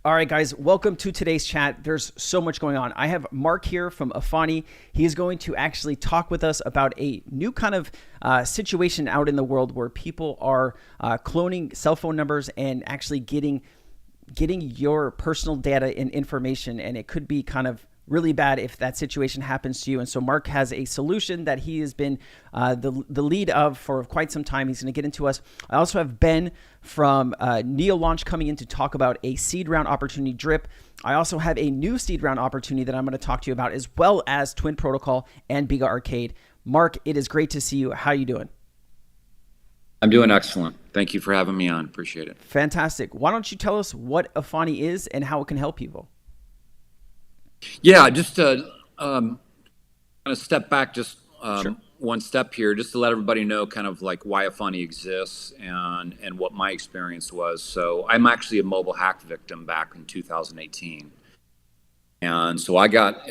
All right, guys, welcome to today's chat. There's so much going on. I have Mark here from Aani. He is going to actually talk with us about a new kind of situation out in the world where people are cloning cell phone numbers and actually getting your personal data and information, and it could be kind of really bad if that situation happens to you. And so Mark has a solution that he has been the lead of for quite some time. He's going to get into us. I also have Ben from Neo Launch coming in to talk about a seed round opportunity drip. I also have a new seed round opportunity that I'm going to talk to you about, as well as Twin Protocol and Biga Arcade. Mark, it is great to see you. How are you doing? I'm doing excellent. Thank you for having me on. Appreciate it. Fantastic. Why don't you tell us what Aani is and how it can help people? Yeah, just to kind of step back just Sure. one step here, just to let everybody know kind of like why Aani exists and what my experience was. So I'm actually a mobile hack victim back in 2018. And so I got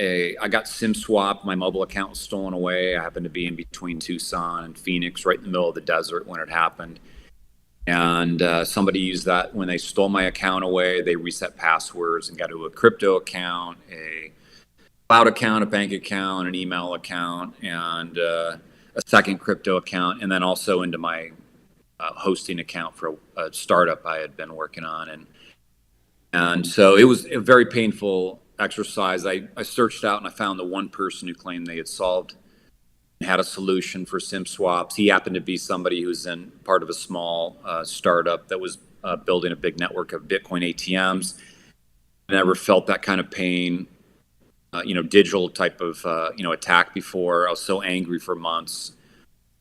SIM swapped. My mobile account was stolen away. I happened to be in between Tucson and Phoenix, right in the middle of the desert when it happened. And somebody used that when they stole my account away. They reset passwords and got to a crypto account, a cloud account, a bank account, an email account, and a second crypto account, and then also into my hosting account for a startup I had been working on. And so it was a very painful exercise. I searched out and I found the one person who claimed they had solved had a solution for SIM swaps. He happened to be somebody who's in part of a small startup that was building a big network of Bitcoin ATMs. I never felt that kind of pain, digital type of, attack before. I was so angry for months.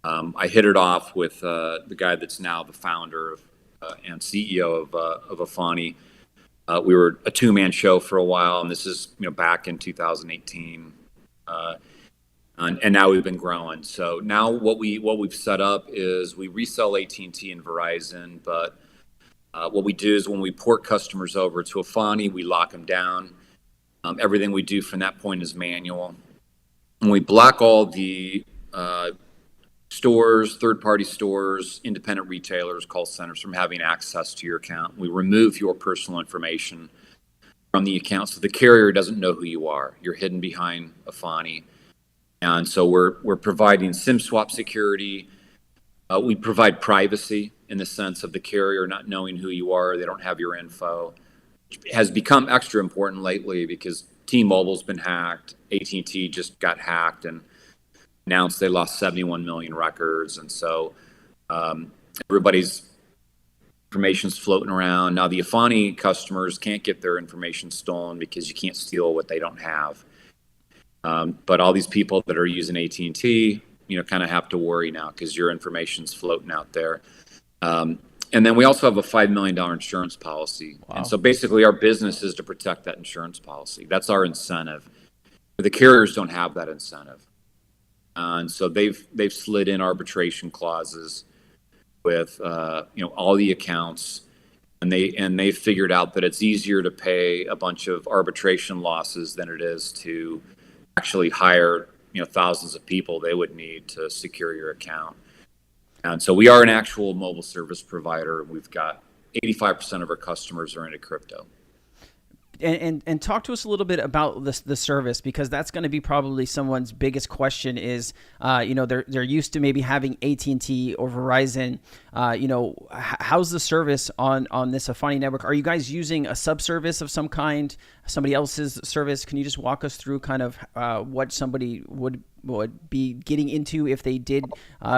I hit it off with the guy that's now the founder of and CEO of Aani. We were a two-man show for a while, and this is back in 2018. And now we've been growing. So now what we've set up is we resell AT&T and Verizon, but what we do is when we port customers over to Aani, we lock them down. Everything we do from that point is manual. And we block all the stores, third-party stores, independent retailers, call centers from having access to your account. We remove your personal information from the account so the carrier doesn't know who you are. You're hidden behind Aani. And so we're providing SIM swap security. We provide privacy in the sense of the carrier not knowing who you are. They don't have your info. It has become extra important lately because T-Mobile's been hacked. AT&T just got hacked and announced they lost 71 million records. And so everybody's information's floating around. Now the Aani customers can't get their information stolen because you can't steal what they don't have. But all these people that are using AT&T, kind of have to worry now because your information's floating out there. And then we also have a $5 million insurance policy. Wow. And so basically our business is to protect that insurance policy. That's our incentive. The carriers don't have that incentive. And so they've slid in arbitration clauses with all the accounts. And they figured out that it's easier to pay a bunch of arbitration losses than it is to actually hire thousands of people they would need to secure your account. And so we are an actual mobile service provider. We've got 85% of our customers are into crypto. And talk to us a little bit about the service, because that's going to be probably someone's biggest question is, they're used to maybe having AT&T or Verizon. How's the service on this Aani network? Are you guys using a subservice of some kind, somebody else's service? Can you just walk us through kind of what somebody would be getting into if they did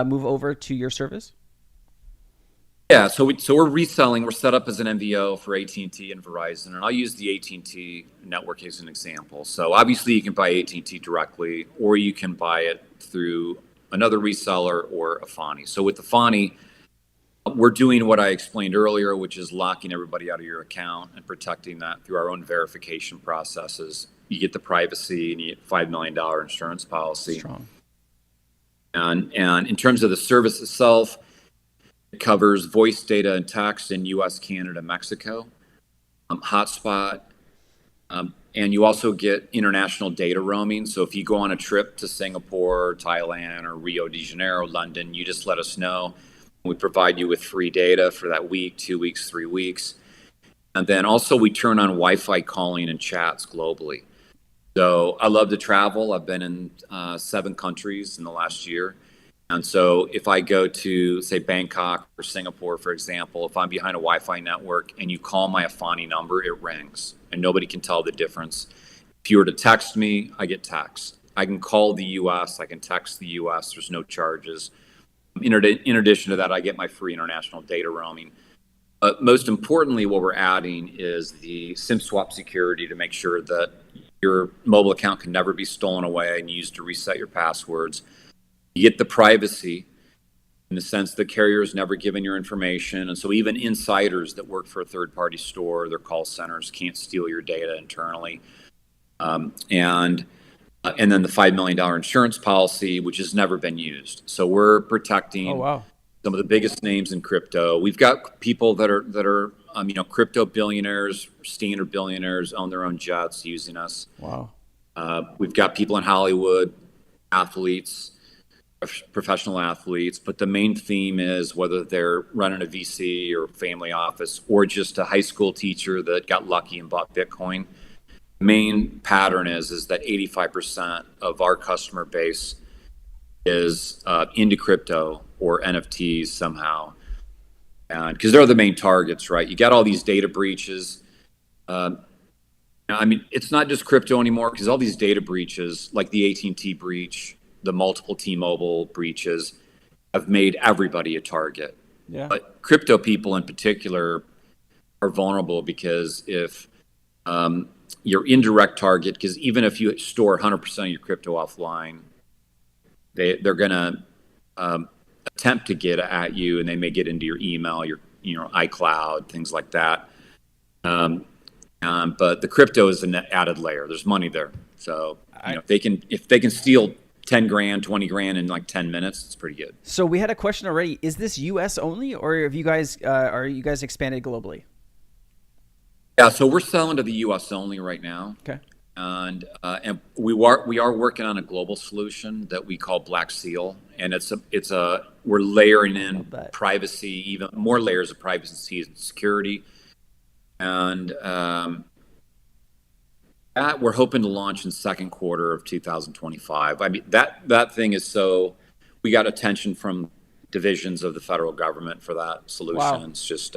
move over to your service? Yeah, so we're reselling. We're set up as an MVO for AT&T and Verizon, and I'll use the AT&T network as an example. So obviously you can buy AT&T directly, or you can buy it through another reseller or Aani. So with Aani, we're doing what I explained earlier, which is locking everybody out of your account and protecting that through our own verification processes. You get the privacy and you get $5 million insurance policy. Strong. And in terms of the service itself, it covers voice, data, and text in U.S., Canada, Mexico, hotspot, and you also get international data roaming. So if you go on a trip to Singapore, Thailand, or Rio de Janeiro, London, you just let us know. We provide you with free data for that week, 2 weeks, 3 weeks. And then also we turn on Wi-Fi calling and chats globally. So I love to travel. I've been in 7 countries in the last year. And so if I go to, say, Bangkok or Singapore, for example, if I'm behind a Wi-Fi network and you call my Aani number, it rings and nobody can tell the difference. If you were to text me, I get text. I can call the US, I can text the US, there's no charges. In addition to that, I get my free international data roaming. But most importantly, what we're adding is the SIM swap security to make sure that your mobile account can never be stolen away and used to reset your passwords. You get the privacy in the sense the carrier is never given your information. And so even insiders that work for a third-party store, their call centers can't steal your data internally. And then the $5 million insurance policy, which has never been used. So we're protecting some of the biggest names in crypto. We've got people that are crypto billionaires, standard billionaires, own their own jets using us. Wow. We've got people in Hollywood, athletes, professional athletes, but the main theme is whether they're running a VC or family office or just a high school teacher that got lucky and bought Bitcoin. The main pattern is that 85% of our customer base is into crypto or NFTs somehow. And because they're the main targets, right? You got all these data breaches. It's not just crypto anymore because all these data breaches, like the AT&T breach, the multiple T-Mobile breaches, have made everybody a target. Yeah. But crypto people in particular are vulnerable because if your indirect target, because even if you store 100% of your crypto offline, they're going to attempt to get at you, and they may get into your email, your iCloud, things like that. But the crypto is an added layer. There's money there, so if they can steal 10 grand, 20 grand in like 10 minutes, it's pretty good. So we had a question already. Is this U.S. only, or have you guys are you guys expanded globally? Yeah, so we're selling to the U.S. only right now. Okay. And we are working on a global solution that we call Black Seal, and we're layering in privacy, even more layers of privacy and security, and that we're hoping to launch in second quarter of 2025. I mean that thing is we got attention from divisions of the federal government for that solution. Wow. It's just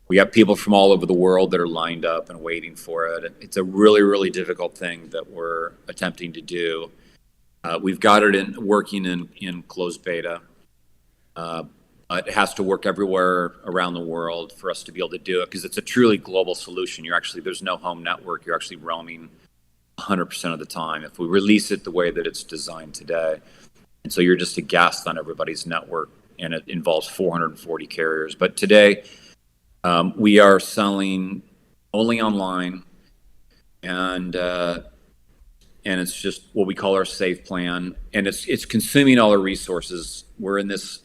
we got people from all over the world that are lined up and waiting for it. It's a really, really difficult thing that we're attempting to do. We've got it working in closed beta. It has to work everywhere around the world for us to be able to do it because it's a truly global solution. There's no home network. You're actually roaming 100% of the time if we release it the way that it's designed today. And so you're just a guest on everybody's network, and it involves 440 carriers. But today, we are selling only online, and it's just what we call our safe plan, and it's consuming all our resources. We're in this.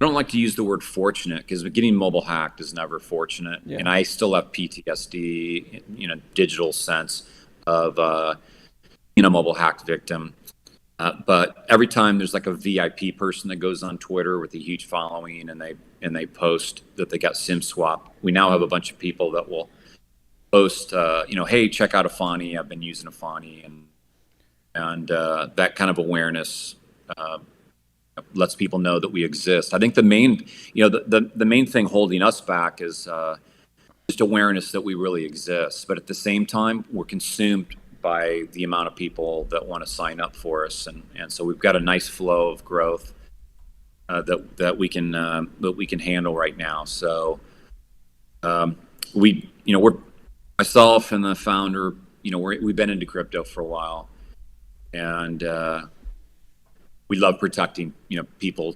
I don't like to use the word fortunate because getting mobile hacked is never fortunate, and I still have PTSD, digital sense of mobile hacked victim. But every time there's like a VIP person that goes on Twitter with a huge following and they post that they got SIM swap, we now have a bunch of people that will post, hey, check out Aani. I've been using Aani, and that kind of awareness lets people know that we exist. I think the main, the main thing holding us back is just awareness that we really exist. But at the same time, we're consumed by the amount of people that want to sign up for us, and so we've got a nice flow of growth that we can handle right now. So we're myself and the founder, we've been into crypto for a while, and we love protecting people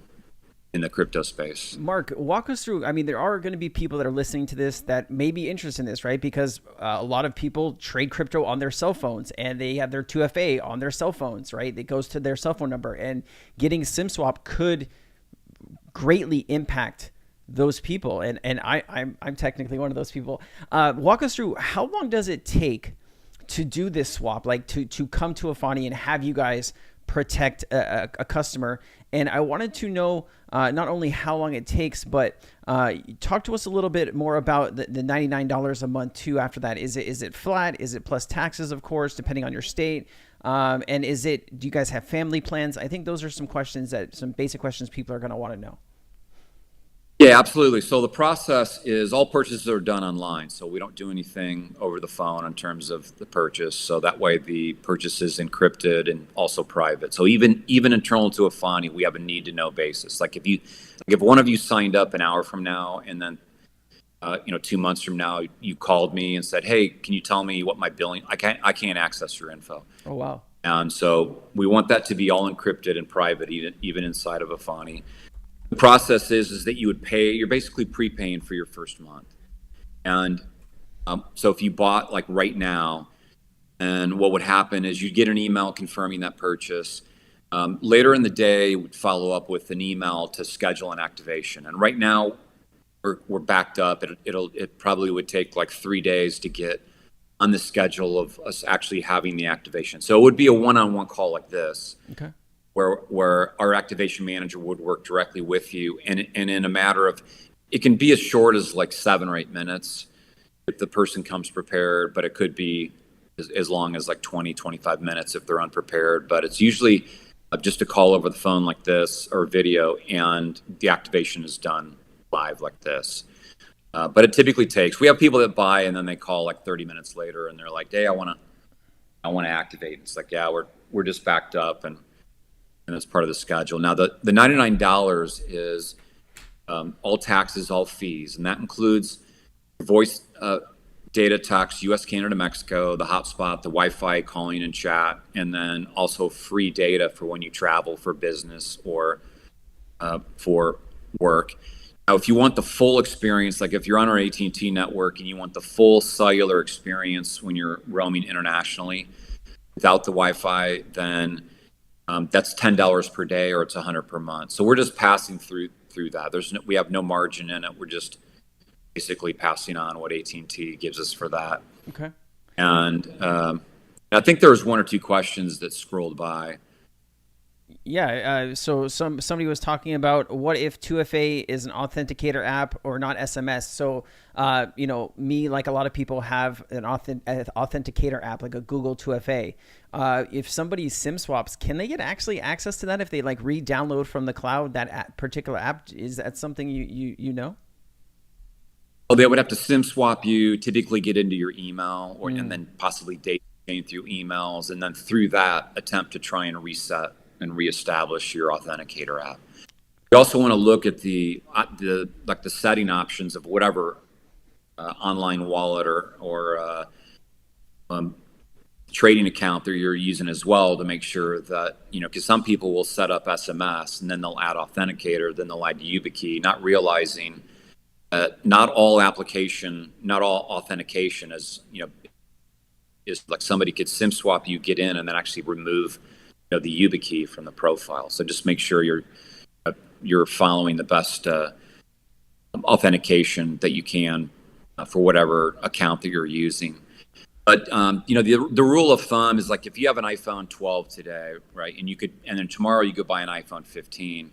in the crypto space. Mark, walk us through. I mean, there are going to be people that are listening to this that may be interested in this, right? Because a lot of people trade crypto on their cell phones, and they have their 2FA on their cell phones, right? It goes to their cell phone number, and getting SIM swap could greatly impact those people. And I'm technically one of those people. Walk us through, how long does it take to do this swap, like to come to Aani and have you guys protect a customer. And I wanted to know not only how long it takes, but talk to us a little bit more about the $99 a month too. After that, is it flat? Is it plus taxes, of course, depending on your state? And do you guys have family plans? I think those are some basic questions people are going to want to know. Yeah, absolutely. So the process is all purchases are done online. So we don't do anything over the phone in terms of the purchase. So that way the purchase is encrypted and also private. So even internal to Aani, we have a need to know basis. Like if one of you signed up an hour from now and then 2 months from now you called me and said, "Hey, can you tell me what my billing? I can't access your info." Oh wow. And so we want that to be all encrypted and private, even inside of Aani. The process is that you would pay, you're basically prepaying for your first month. And so if you bought like right now, and what would happen is you'd get an email confirming that purchase. Later in the day, we'd follow up with an email to schedule an activation. And right now, we're backed up. It probably would take like 3 days to get on the schedule of us actually having the activation. So it would be a one-on-one call like this. Okay. Where our activation manager would work directly with you, and in a matter of, it can be as short as like 7 or 8 minutes if the person comes prepared, but it could be as long as like 20, 25 minutes if they're unprepared. But it's usually just a call over the phone like this or video, and the activation is done live like this. But it typically takes, we have people that buy and then they call like 30 minutes later and they're like, "Hey, I want to activate." It's like, yeah, we're just backed up, and that's part of the schedule. Now, the $99 is all taxes, all fees, and that includes voice, data, text, U.S., Canada, Mexico, the hotspot, the Wi-Fi, calling and chat, and then also free data for when you travel for business or for work. Now, if you want the full experience, like if you're on our AT&T network and you want the full cellular experience when you're roaming internationally without the Wi-Fi, then that's $10 per day, or it's $100 per month. So we're just passing through that. We have no margin in it. We're just basically passing on what AT&T gives us for that. Okay. And I think there was 1 or 2 questions that scrolled by. Yeah. So somebody was talking about, what if 2FA is an authenticator app or not SMS? So, me, like a lot of people, have an authenticator app, like a Google 2FA. If somebody SIM swaps, can they get actually access to that if they like re-download from the cloud that particular app? Is that something you know? Well, they would have to SIM swap you, typically get into your email, and then possibly data chain through emails, and then through that attempt to try and reset and reestablish your authenticator app. You also want to look at the setting options of whatever online wallet or trading account that you're using as well, to make sure that, because some people will set up SMS and then they'll add authenticator, then they'll add YubiKey, not realizing not all authentication is like somebody could SIM swap you, get in, and then actually remove the YubiKey from the profile. So just make sure you're following the best authentication that you can for whatever account that you're using. But the rule of thumb is, like, if you have an iPhone 12 today, right, and then tomorrow you go buy an iPhone 15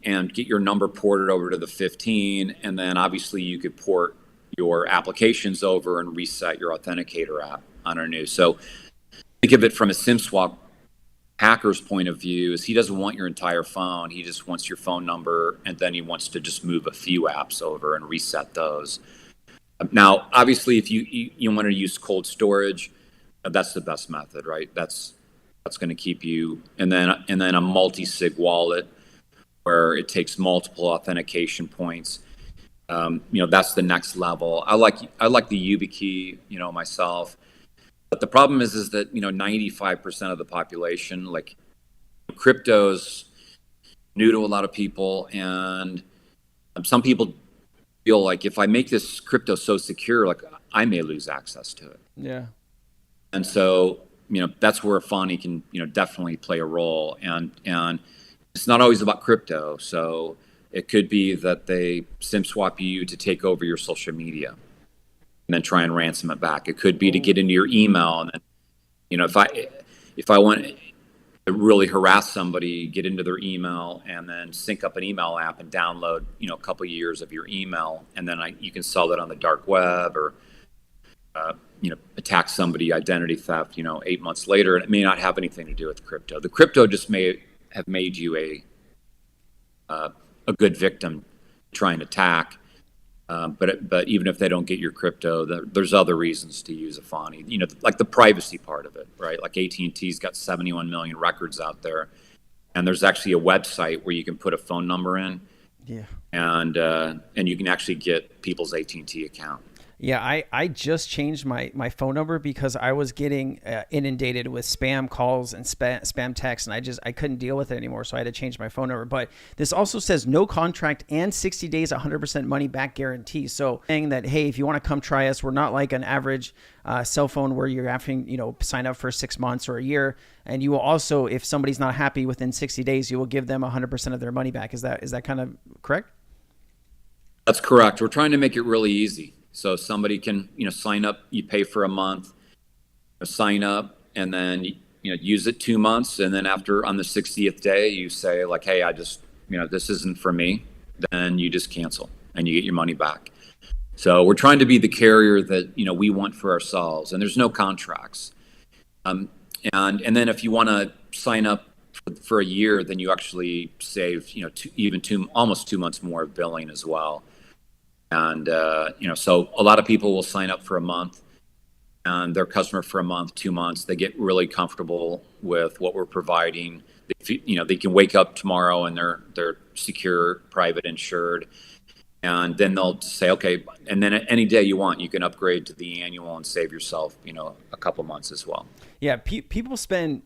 and get your number ported over to the 15, and then obviously you could port your applications over and reset your authenticator app on a new. So think of it from a SIM swap hacker's point of view, is he doesn't want your entire phone. He just wants your phone number, and then he wants to just move a few apps over and reset those. Now, obviously, if you want to use cold storage, that's the best method, right? That's going to keep you, and then a multi-sig wallet where it takes multiple authentication points. That's the next level. I like the YubiKey, myself. But the problem is that 95% of the population, like, crypto's new to a lot of people, and some people feel like, if I make this crypto so secure, like, I may lose access to it. Yeah. And so that's where Aani can definitely play a role, and it's not always about crypto. So it could be that they SIM swap you to take over your social media and then try and ransom it back. It could be to get into your email, and then if I want, really harass somebody, get into their email, and then sync up an email app and download, a couple of years of your email, and then you can sell that on the dark web, or attack somebody, identity theft, 8 months later, and it may not have anything to do with crypto. The crypto just may have made you a good victim trying to attack. But even if they don't get your crypto, there's other reasons to use Aani. Like the privacy part of it, right? Like AT&T's got 71 million records out there, and there's actually a website where you can put a phone number in, and you can actually get people's AT&T account. Yeah, I just changed my phone number because I was getting inundated with spam calls and spam texts, and I couldn't deal with it anymore, so I had to change my phone number. But this also says no contract and 60 days 100% money back guarantee. So saying that, hey, if you want to come try us, we're not like an average cell phone where you're having sign up for 6 months or a year, and you will also, if somebody's not happy within 60 days, you will give them 100% of their money back. Is that kind of correct? That's correct. We're trying to make it really easy. So somebody can, sign up, you pay for a month, sign up, and then, use it 2 months. And then on the 60th day, you say like, hey, I just, this isn't for me. Then you just cancel and you get your money back. So we're trying to be the carrier that, we want for ourselves, and there's no contracts. And then if you want to sign up for a year, then you actually save, almost 2 months more of billing as well. And, so a lot of people will sign up for a month, and they're a customer for a month, 2 months. They get really comfortable with what we're providing. They can wake up tomorrow and they're secure, private, insured. And then they'll say, okay, and then any day you want, you can upgrade to the annual and save yourself, a couple months as well. Yeah. People spend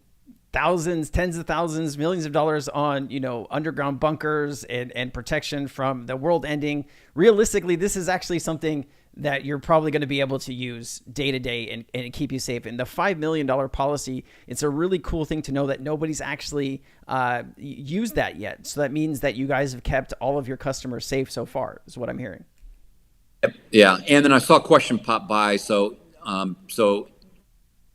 thousands, tens of thousands, millions of dollars on, underground bunkers and protection from the world ending. Realistically, this is actually something that you're probably going to be able to use day to day and keep you safe. And the $5 million policy, it's a really cool thing to know that nobody's actually used that yet. So that means that you guys have kept all of your customers safe so far, is what I'm hearing. Yeah. And then I saw a question pop by. So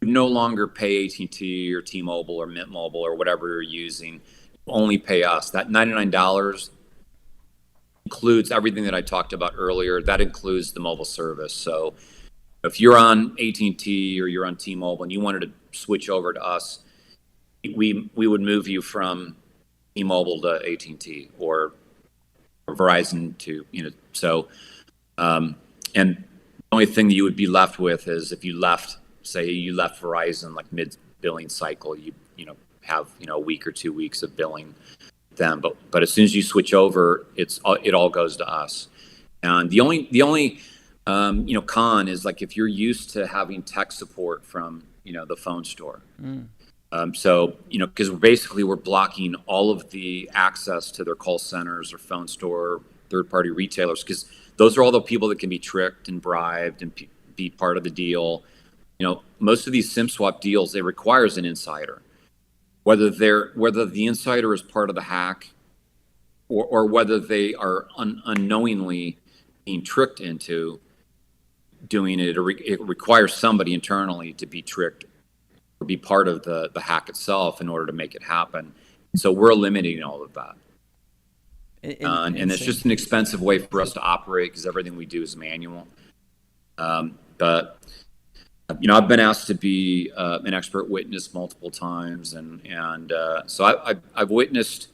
no longer pay AT&T or T-Mobile or Mint Mobile or whatever you're using. Only pay us. That $99 includes everything that I talked about earlier. That includes the mobile service. So if you're on AT&T or you're on T-Mobile and you wanted to switch over to us, we would move you from T-Mobile to AT&T or Verizon to, so, and the only thing that you would be left with is if you left Verizon, like mid-billing cycle, you have a week or 2 weeks of billing them. But as soon as you switch over, it all goes to us. And the only con is like if you're used to having tech support from the phone store. So because basically we're blocking all of the access to their call centers or phone store, third-party retailers, because those are all the people that can be tricked and bribed and be part of the deal. Most of these SIM swap deals, it requires an insider, whether the insider is part of the hack or whether they are unknowingly being tricked into doing it. It requires somebody internally to be tricked or be part of the hack itself in order to make it happen. So we're eliminating all of that. And it's just an expensive way for us to operate because everything we do is manual. But I've been asked to be an expert witness multiple times, and so I've witnessed,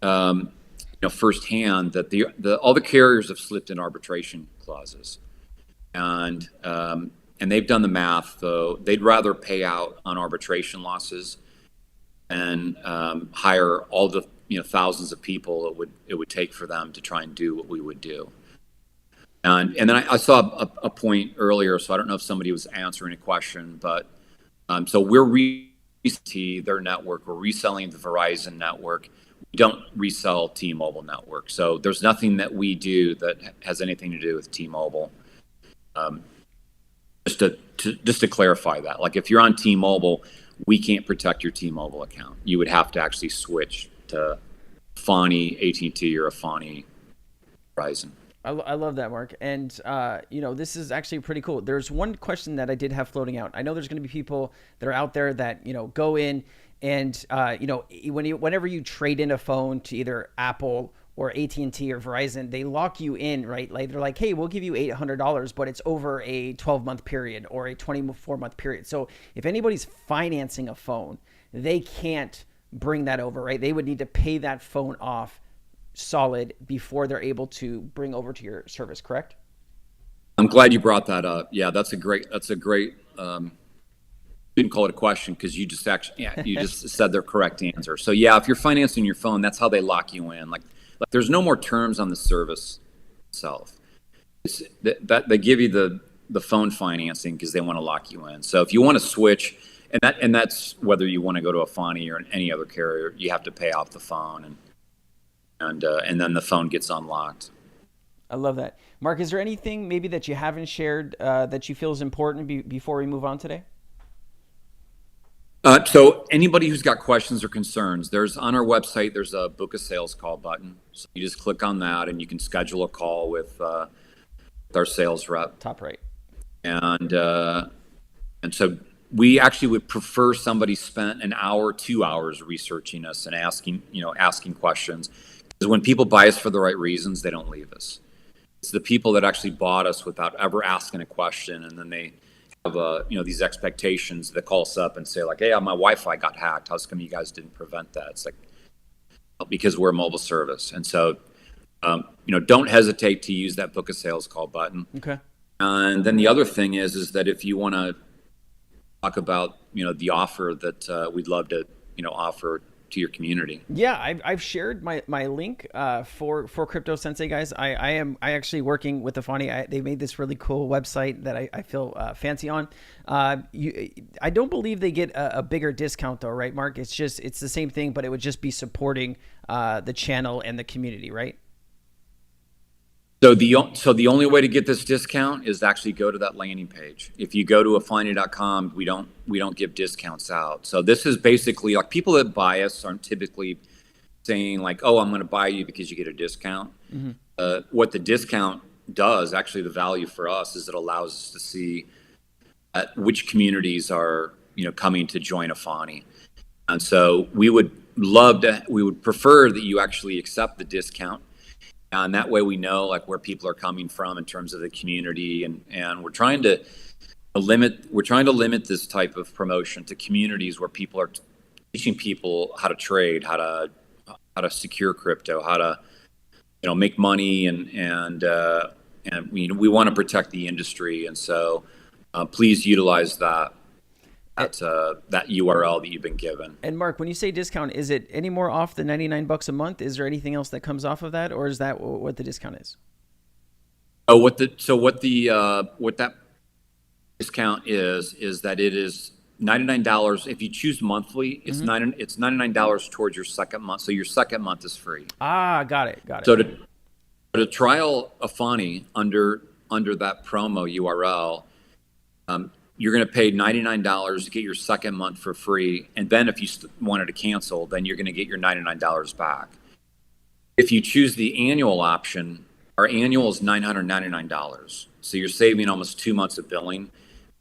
firsthand that all the carriers have slipped in arbitration clauses, and they've done the math. Though they'd rather pay out on arbitration losses and hire all the thousands of people it would take for them to try and do what we would do. And then I saw a point earlier, so I don't know if somebody was answering a question, but so we're reselling their network, we're reselling the Verizon network. We don't resell T-Mobile network. So there's nothing that we do that has anything to do with T-Mobile. Just to clarify that, like if you're on T-Mobile, we can't protect your T-Mobile account. You would have to actually switch to Aani, AT&T, or Aani, Verizon. I love that, Mark. And, this is actually pretty cool. There's one question that I did have floating out. I know there's going to be people that are out there that, go in And whenever you trade in a phone to either Apple or AT&T or Verizon, they lock you in, right? Like they're like, hey, we'll give you $800, but it's over a 12-month period or a 24-month period. So if anybody's financing a phone, they can't bring that over, right? They would need to pay that phone off solid before they're able to bring over to your service, correct? I'm glad you brought that up. Yeah, that's a great. Didn't call it a question because you just said the correct answer. So yeah, if you're financing your phone, that's how they lock you in. Like there's no more terms on the service itself. It's that they give you the phone financing because they want to lock you in. So if you want to switch, and that's whether you want to go to a Aani or any other carrier, you have to pay off the phone, and then the phone gets unlocked. I love that. Mark, is there anything maybe that you haven't shared that you feel is important before we move on today? So anybody who's got questions or concerns, on our website, there's a book a sales call button. So you just click on that and you can schedule a call with our sales rep. Top right. And so we actually would prefer somebody spent an hour, 2 hours researching us and asking questions. Because when people buy us for the right reasons, they don't leave us. It's the people that actually bought us without ever asking a question, and then they have these expectations that call us up and say like, hey, my Wi-Fi got hacked. How come you guys didn't prevent that? It's like, because we're a mobile service. And so, don't hesitate to use that book a sales call button. Okay. And then the other thing is that if you want to talk about, the offer that we'd love to, offer to your community. Yeah, I've shared my link for Crypto Sensei, guys. I actually working with Aani. They made this really cool website that I feel fancy on. I don't believe they get a bigger discount though, right, Mark? It's the same thing, but it would just be supporting the channel and the community, right? So the only way to get this discount is to actually go to that landing page. If you go to aani.com, we don't give discounts out. So this is basically like people that buy us aren't typically saying like, oh, I'm going to buy you because you get a discount. Mm-hmm. What the discount does, actually the value for us, is it allows us to see which communities are coming to join Aani. And so we would prefer that you actually accept the discount. And that way we know like where people are coming from in terms of the community, and we're trying to limit this type of promotion to communities where people are teaching people how to trade, how to secure crypto, how to make money, and we want to protect the industry, and so please utilize that URL that you've been given. And Mark, when you say discount, is it any more off the $99 a month? Is there anything else that comes off of that, or is that what the discount is? Oh, what that discount is that it is $99 if you choose monthly. It's mm-hmm. It's $99 towards your second month, so your second month is free. Got it. So to trial Aani under that promo URL. You're going to pay $99 to get your second month for free. And then if you wanted to cancel, then you're going to get your $99 back. If you choose the annual option, our annual is $999. So you're saving almost 2 months of billing.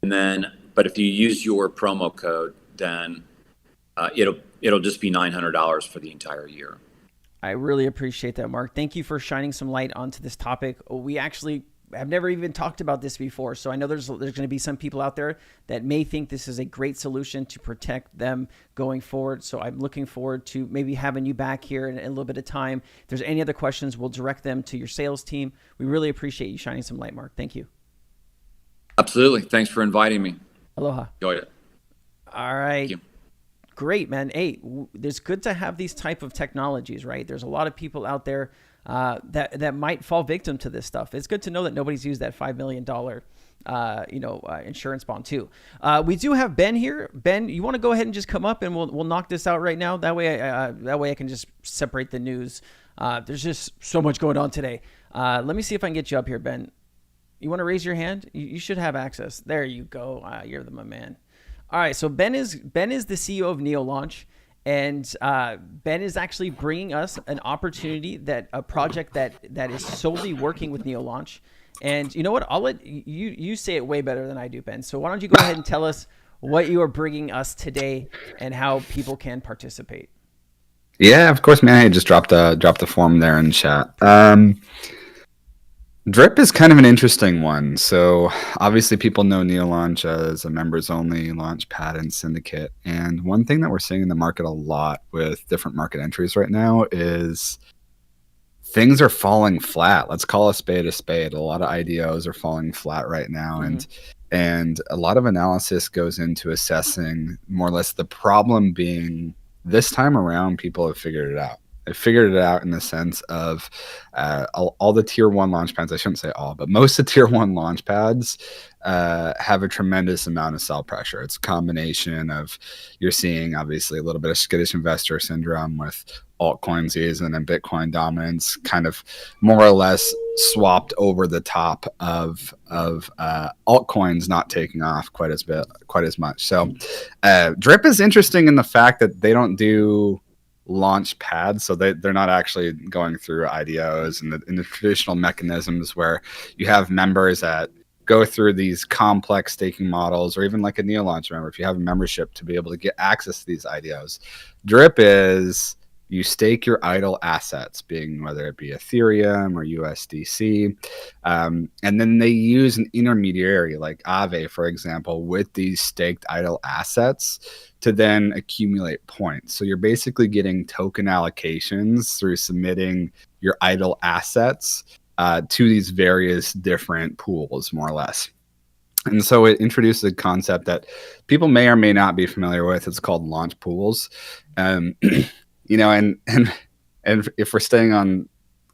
But if you use your promo code, then it'll just be $900 for the entire year. I really appreciate that, Mark. Thank you for shining some light onto this topic. I've never even talked about this before, so I know there's going to be some people out there that may think this is a great solution to protect them going forward. So I'm looking forward to maybe having you back here in a little bit of time. If there's any other questions, we'll direct them to your sales team. We really appreciate you shining some light, Mark. Thank you. Absolutely. Thanks for inviting me. Aloha. Enjoyed it. All right. Thank you. Great, man. Hey, it's good to have these type of technologies, right? There's a lot of people out there that might fall victim to this stuff. It's good to know that nobody's used that $5 million, insurance bond too. We do have Ben here. Ben, you want to go ahead and just come up and we'll knock this out right now. That way I can just separate the news. There's just so much going on today. Let me see if I can get you up here, Ben. You want to raise your hand? You should have access. There you go. You're my man. All right. So Ben is the CEO of NeoLaunch. And Ben is actually bringing us an opportunity, a project that is solely working with NeoLaunch. And you know what? I'll let you say it way better than I do, Ben. So why don't you go ahead and tell us what you are bringing us today and how people can participate. Yeah, of course, man. I just dropped the form there in chat. Drip is kind of an interesting one. So obviously people know NeoLaunch as a members only launch pad and syndicate. And one thing that we're seeing in the market a lot with different market entries right now is things are falling flat. Let's call a spade a spade. A lot of IDOs are falling flat right now. And a lot of analysis goes into assessing more or less the problem being this time around, people have figured it out. They figured it out in the sense of all the tier one launch pads. I shouldn't say all, but most of the tier one launch pads have a tremendous amount of sell pressure. It's a combination of, you're seeing obviously a little bit of skittish investor syndrome with altcoin season and Bitcoin dominance kind of more or less swapped over the top of altcoins not taking off quite as much. So Drip is interesting in the fact that they don't do launch pads, so they're not actually going through IDOs and in the traditional mechanisms where you have members that go through these complex staking models, or even like a NeoLaunch member, if you have a membership to be able to get access to these IDOs. Drip is you stake your idle assets, being whether it be Ethereum or USDC, and then they use an intermediary like Aave, for example, with these staked idle assets to then accumulate points. So you're basically getting token allocations through submitting your idle assets to these various different pools, more or less. And so it introduces a concept that people may or may not be familiar with. It's called launch pools. You know, and if we're staying on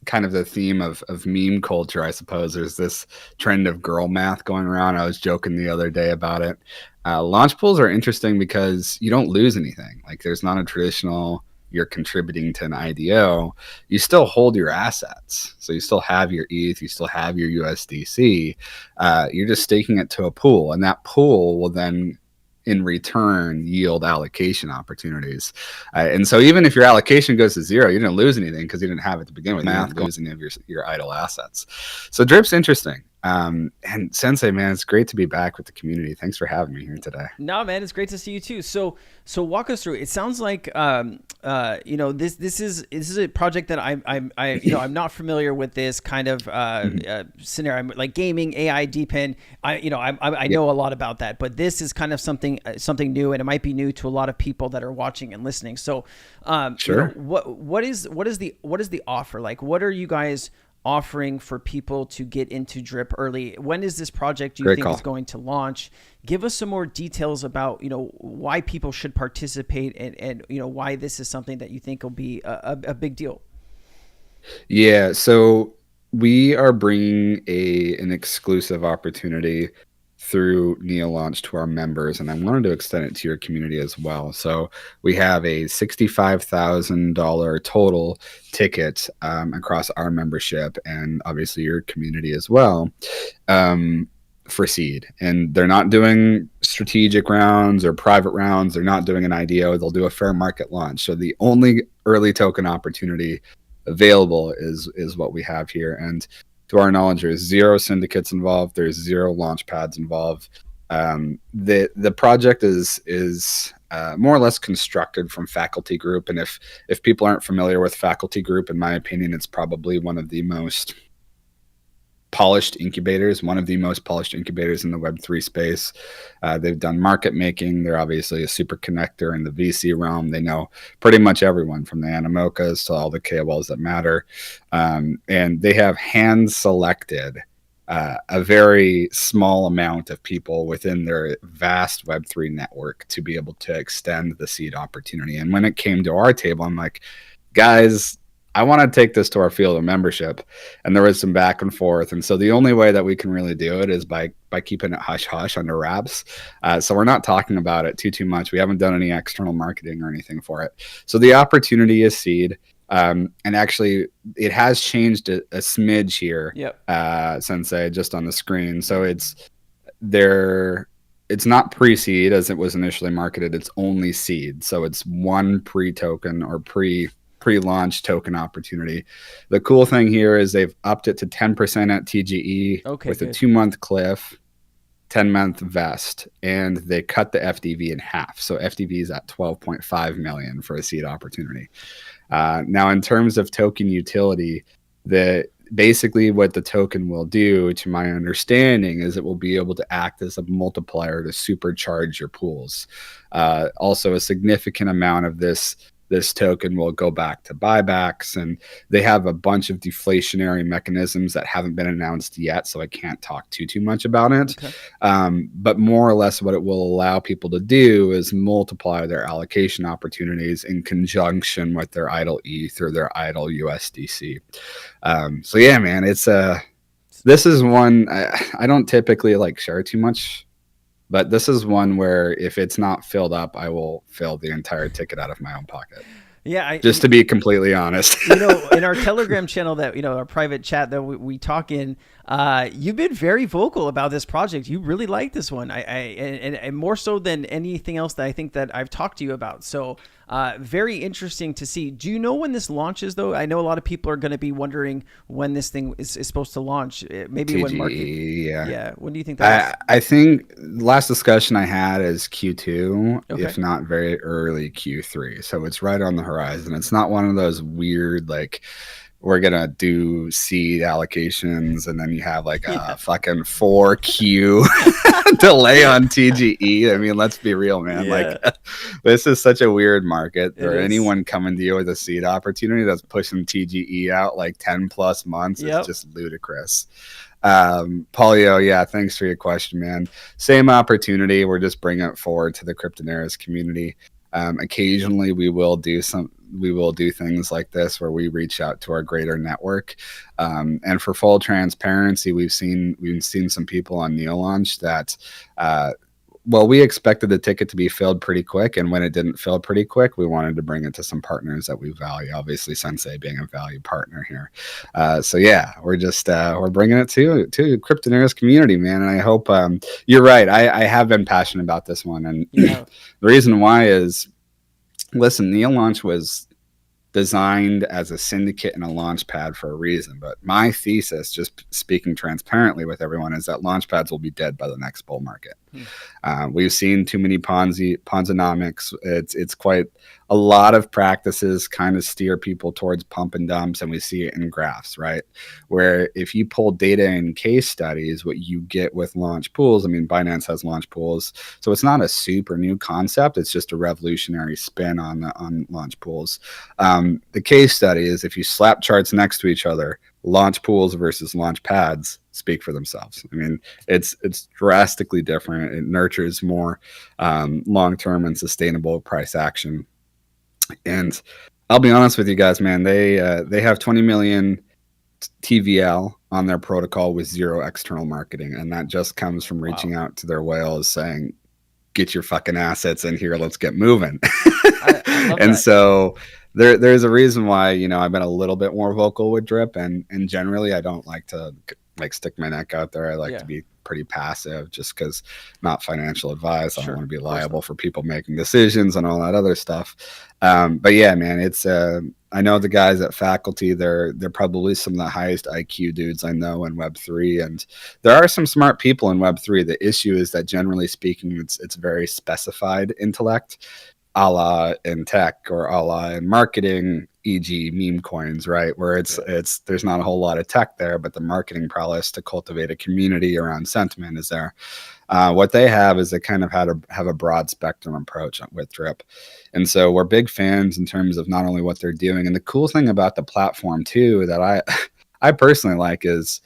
kind of the theme of meme culture, I suppose there's this trend of girl math going around. I was joking the other day about it. Launch pools are interesting because you don't lose anything. Like, there's not a traditional you're contributing to an IDO. You still hold your assets. So you still have your ETH, you still have your USDC. You're just staking it to a pool, and that pool will then in return yield allocation opportunities. And so even if your allocation goes to zero, you didn't lose anything because you didn't have it to begin with. Math goes into your idle assets. So Drip's interesting. And Sensei, man, it's great to be back with the community. Thanks for having me here today. No, man, it's great to see you too. So walk us through. It sounds like you know, this is a project that I'm not familiar with this kind of scenario. I'm like gaming, AI, DePIN. I know a lot about that, but this is kind of something new, and it might be new to a lot of people that are watching and listening. So sure. You know, what is the offer like? What are you guys offering for people to get into Drip early? When is this project do you think is going to launch? Give us some more details about, you know, why people should participate, and you know, why this is something that you think will be a big deal. Yeah, so we are bringing an exclusive opportunity through NeoLaunch to our members, and I wanted to extend it to your community as well. So we have a $65,000 total ticket across our membership and obviously your community as well for seed. And they're not doing strategic rounds or private rounds. They're not doing an IDO. They'll do a fair market launch. So the only early token opportunity available is what we have here. And to our knowledge, there's zero syndicates involved. There's zero launch pads involved. The project is more or less constructed from Faculty Group. And if people aren't familiar with Faculty Group, in my opinion, it's probably one of the most polished incubators, in the Web3 space. They've done market making. They're obviously a super connector in the VC realm. They know pretty much everyone from the Animokas to all the KOLs that matter. And they have hand selected a very small amount of people within their vast Web3 network to be able to extend the seed opportunity. And when it came to our table, I'm like, guys, I want to take this to our field of membership. And there was some back and forth. And so the only way that we can really do it is by keeping it hush hush under wraps. So we're not talking about it too much. We haven't done any external marketing or anything for it. So the opportunity is seed. And actually it has changed a smidge here. Yep. Sensei, just on the screen. So it's not pre-seed as it was initially marketed. It's only seed. So it's one pre-token or pre-launch token opportunity. The cool thing here is they've upped it to 10% at TGE with a 2-month cliff, 10-month vest, and they cut the FDV in half. So FDV is at 12.5 million for a seed opportunity. Now, in terms of token utility, basically what the token will do, to my understanding, is it will be able to act as a multiplier to supercharge your pools. Also, a significant amount of this token will go back to buybacks, and they have a bunch of deflationary mechanisms that haven't been announced yet, so I can't talk too much about it. Okay. But more or less what it will allow people to do is multiply their allocation opportunities in conjunction with their idle ETH or their idle USDC. So yeah, man, this is one I don't typically like share too much, but this is one where if it's not filled up, I will fill the entire ticket out of my own pocket. Yeah, just to be completely honest. In our Telegram channel that, our private chat that we talk in, you've been very vocal about this project. You really like this one. And more so than anything else that I think that I've talked to you about. So very interesting to see. Do you know when this launches though? I know a lot of people are going to be wondering when this thing is supposed to launch. Maybe TGE, when market. Yeah. When do you think that is? I think last discussion I had is Q2, Okay. if not very early Q3. So it's right on the horizon. It's not one of those weird, like, we're going to do seed allocations and then you have like a fucking 4Q delay on TGE. I mean, let's be real, man. Yeah. Like, this is such a weird market. It Or is. anyone coming to you with a seed opportunity that's pushing TGE out like 10 plus months is just ludicrous. Paulio, yeah, thanks for your question, man. Same opportunity. We're just bringing it forward to the Cryptonairz community. Occasionally we will do things like this where we reach out to our greater network. And for full transparency, we've seen some people on Neolaunch that we expected the ticket to be filled pretty quick, and when it didn't fill pretty quick, we wanted to bring it to some partners that we value, obviously Sensei being a value partner here. So yeah, we're just we're bringing it to Cryptonairz community, man. And I hope you're right. I have been passionate about this one, and the reason why is, listen, Neolaunch was designed as a syndicate and a launch pad for a reason. But my thesis, just speaking transparently with everyone, is that launch pads will be dead by the next bull market. We've seen too many Ponzonomics. It's quite a lot of practices kind of steer people towards pump and dumps, and we see it in graphs, right? Where if you pull data and case studies, what you get with launch pools, I mean, Binance has launch pools, so it's not a super new concept. It's just a revolutionary spin on launch pools. The case study is if you slap charts next to each other, launch pools versus launch pads speak for themselves. I mean, it's drastically different. It nurtures more long-term and sustainable price action. And I'll be honest with you guys, man, they have 20 million TVL on their protocol with zero external marketing. And that just comes from reaching out to their whales saying, get your fucking assets in here. Let's get moving. I love and that. So there's a reason why, I've been a little bit more vocal with Drip, and generally I don't like to stick my neck out there. I like to be pretty passive, just because not financial advice. I don't want to be liable for people making decisions and all that other stuff. But yeah, man, it's I know the guys at faculty, they're probably some of the highest IQ dudes I know in Web3, and there are some smart people in Web3. The issue is that generally speaking, it's very specified intellect, a la in tech or a la in marketing, e.g. meme coins, right? Where it's there's not a whole lot of tech there, but the marketing prowess to cultivate a community around sentiment is there. What they have is they kind of have a broad spectrum approach with Drip. And so we're big fans in terms of not only what they're doing. And the cool thing about the platform too, that I personally like is,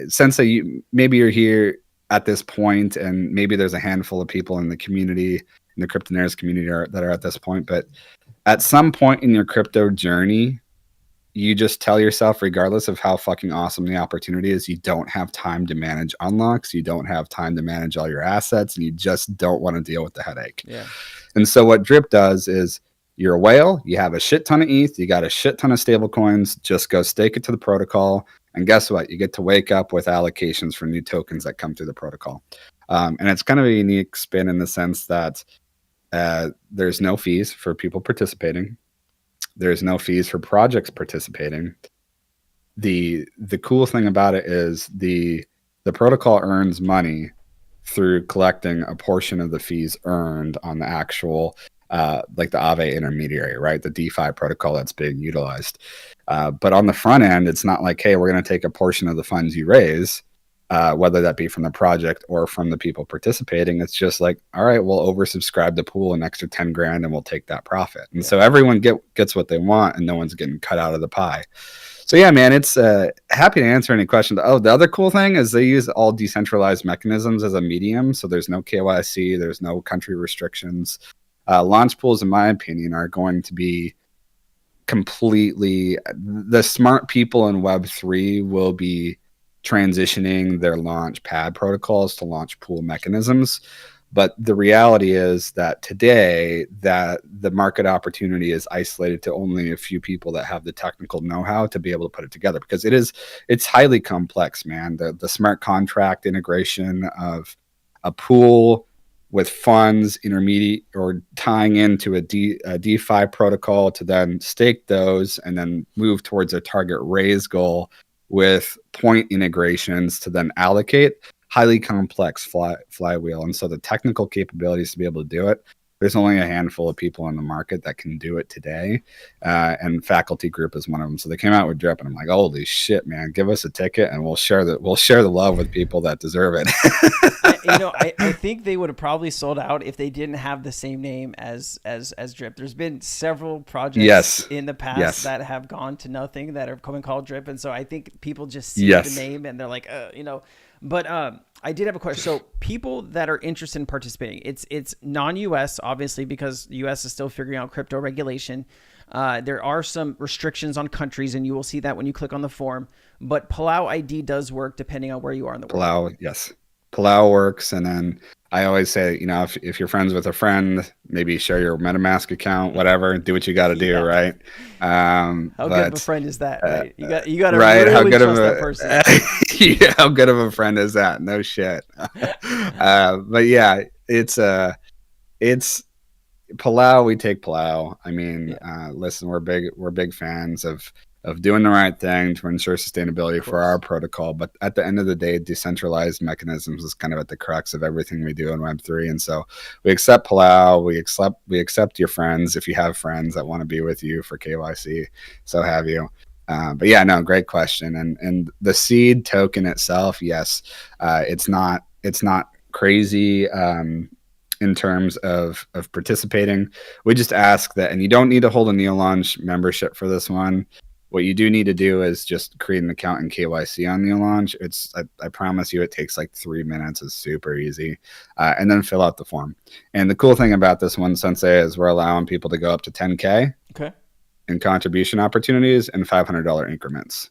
Sensei, maybe you're here at this point, and maybe there's a handful of people in the community, in the Cryptonairz community that are at this point, but at some point in your crypto journey, you just tell yourself, regardless of how fucking awesome the opportunity is, you don't have time to manage unlocks, you don't have time to manage all your assets, and you just don't want to deal with the headache. Yeah. And so what Drip does is, you're a whale, you have a shit ton of ETH, you got a shit ton of stable coins, just go stake it to the protocol, and guess what? You get to wake up with allocations for new tokens that come through the protocol. And it's kind of a unique spin in the sense that there's no fees for people participating. There's no fees for projects participating. The cool thing about it is the protocol earns money through collecting a portion of the fees earned on the actual like the Aave intermediary, right? The DeFi protocol that's being utilized. But on the front end, it's not like, hey, we're going to take a portion of the funds you raise, whether that be from the project or from the people participating. It's just like, all right, we'll oversubscribe the pool an extra 10 grand and we'll take that profit. And so everyone gets what they want and no one's getting cut out of the pie. So yeah, man, it's happy to answer any questions. Oh, the other cool thing is they use all decentralized mechanisms as a medium. So there's no KYC, there's no country restrictions. Launch pools, in my opinion, are going to be completely, the smart people in Web3 will be transitioning their launch pad protocols to launch pool mechanisms. But the reality is that today that the market opportunity is isolated to only a few people that have the technical know-how to be able to put it together, because it's highly complex, man. The smart contract integration of a pool with funds intermediate or tying into a DeFi protocol to then stake those and then move towards a target raise goal with point integrations to then allocate. Highly complex flywheel. And so the technical capabilities to be able to do it, there's only a handful of people in the market that can do it today. And Faculty Group is one of them. So they came out with Drip and I'm like, holy shit, man, give us a ticket and we'll share the love with people that deserve it. I think they would have probably sold out if they didn't have the same name as Drip. There's been several projects in the past that have gone to nothing that are coming called Drip. And so I think people just see the name and they're like, But I did have a question. So people that are interested in participating, it's non-US, obviously, because the US is still figuring out crypto regulation. There are some restrictions on countries, and you will see that when you click on the form. But Palau ID does work depending on where you are in the world. Palau, yes. Palau works. And then I always say, if you're friends with a friend, maybe share your MetaMask account, whatever, do what you got to do, right? How good of a friend is that, right? You got to right, really how good trust of that person. Yeah, how good of a friend is that? No shit. But yeah, it's Palau. We take Palau. I mean, listen, we're big fans of doing the right thing to ensure sustainability for our protocol. But at the end of the day, decentralized mechanisms is kind of at the crux of everything we do in Web3. And so we accept Palau. We accept your friends if you have friends that want to be with you for KYC. So have you. But yeah, no, great question. And the seed token itself, yes, it's not crazy in terms of participating. We just ask that, and you don't need to hold a Neolaunch membership for this one. What you do need to do is just create an account in KYC on Neolaunch. I promise you, it takes like 3 minutes. It's super easy, and then fill out the form. And the cool thing about this one, Sensei, is we're allowing people to go up to 10K. Okay. In contribution opportunities and $500 increments.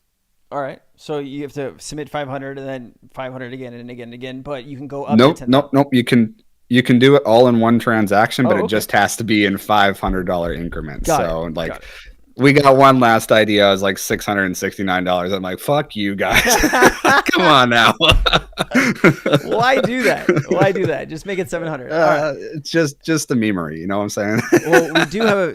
All right. So you have to submit 500 and then 500 again and again and again, but you can go up to 10. Nope. You can do it all in one transaction, but it just has to be in $500 increments. Got it. We got one last idea. It was like $669. I'm like, fuck you guys. Come on now. Why do that? Just make it 700. It's just the memery. You know what I'm saying? Well,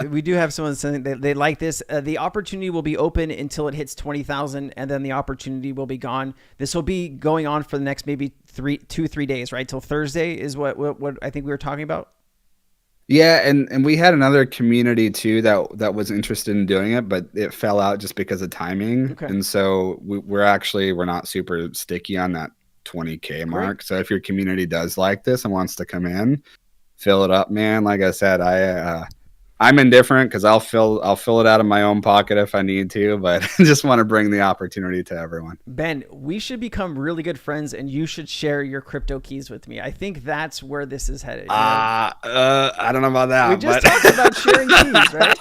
we do have someone saying they like this. The opportunity will be open until it hits 20,000, and then the opportunity will be gone. This will be going on for the next maybe 3 days, right? Till Thursday is what I think we were talking about. Yeah, and we had another community too that was interested in doing it, but it fell out just because of timing. Okay. And so we're not super sticky on that 20K mark. Great. So if your community does like this and wants to come in, fill it up, man. Like I said, I'm indifferent because I'll fill it out of my own pocket if I need to, but I just want to bring the opportunity to everyone. Ben, we should become really good friends, and you should share your crypto keys with me. I think that's where this is headed. I don't know about that. We just talked about sharing keys, right?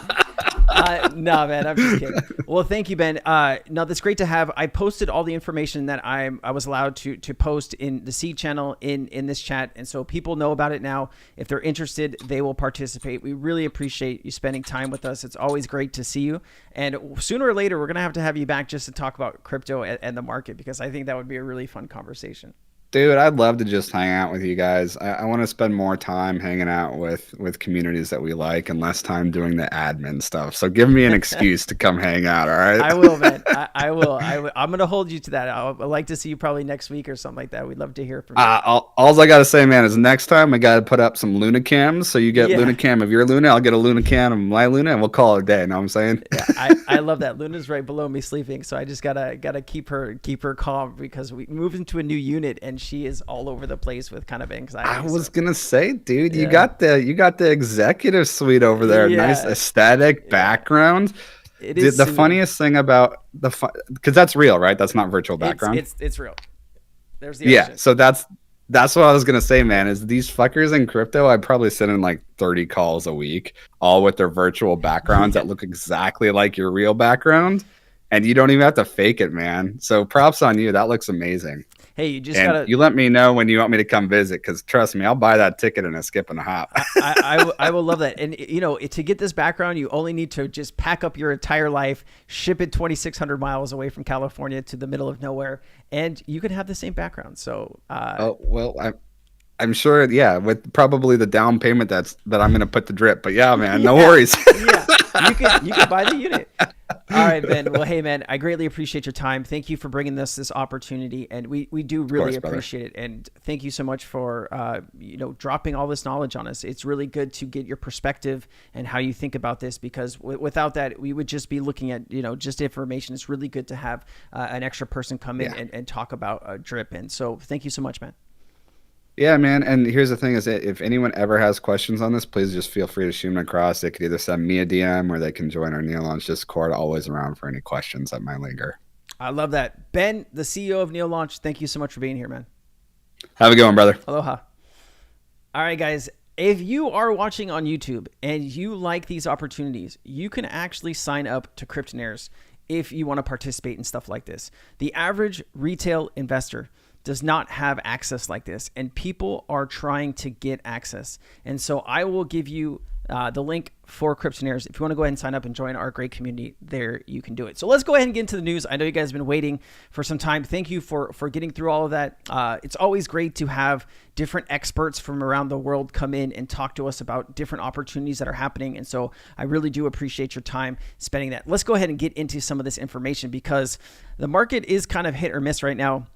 No, man, I'm just kidding. Well, thank you, Ben. No, that's great to have. I posted all the information that I was allowed to post in the seed channel in this chat. And so people know about it now. If they're interested, they will participate. We really appreciate you spending time with us. It's always great to see you. And sooner or later, we're going to have you back just to talk about crypto and the market, because I think that would be a really fun conversation. Dude, I'd love to just hang out with you guys. I want to spend more time hanging out with communities that we like and less time doing the admin stuff. So give me an excuse to come hang out, all right? I will, man. I will. I'm going to hold you to that. I'd like to see you probably next week or something like that. We'd love to hear from you. All I got to say, man, is next time I got to put up some Luna cams. So you get Luna cam of your Luna, I'll get a Luna cam of my Luna, and we'll call it a day. Know what I'm saying? Yeah, I love that. Luna's right below me sleeping, so I just gotta keep her calm because we moved into a new unit and she is all over the place with kind of anxiety. I was gonna say, dude, you got the executive suite over there. Nice aesthetic background. It is the funniest thing about because that's real, right? That's not virtual background. It's real. There's the option. So that's what I was gonna say, man. Is these fuckers in crypto? I probably send in like 30 calls a week, all with their virtual backgrounds that look exactly like your real background, and you don't even have to fake it, man. So props on you. That looks amazing. Hey, you let me know when you want me to come visit, because trust me, I'll buy that ticket in a skip and a hop. I will love that. And to get this background, you only need to just pack up your entire life, ship it 2,600 miles away from California to the middle of nowhere, and you can have the same background. So, I'm sure, with probably the down payment that I'm going to put to drip. But yeah, man, no worries. You can buy the unit. All right, Ben. Well, hey, man, I greatly appreciate your time. Thank you for bringing this opportunity, and we do really appreciate it. And thank you so much for dropping all this knowledge on us. It's really good to get your perspective and how you think about this, because without that, we would just be looking at just information. It's really good to have an extra person come in and talk about drip. And so, thank you so much, man. Yeah, man. And here's the thing is that if anyone ever has questions on this, please just feel free to shoot them across. They could either send me a DM or they can join our Neo Launch Discord. Always around for any questions that might linger. I love that. Ben, the CEO of Neo Launch, thank you so much for being here, man. Have a good one, brother. Aloha. All right, guys. If you are watching on YouTube and you like these opportunities, you can actually sign up to Cryptonairz if you want to participate in stuff like this. The average retail investor does not have access like this, and people are trying to get access. And so I will give you the link for Cryptonairz. If you want to go ahead and sign up and join our great community there, you can do it. So let's go ahead and get into the news. I know you guys have been waiting for some time. Thank you for getting through all of that. It's always great to have different experts from around the world come in and talk to us about different opportunities that are happening. And so I really do appreciate your time spending that. Let's go ahead and get into some of this information, because the market is kind of hit or miss right now.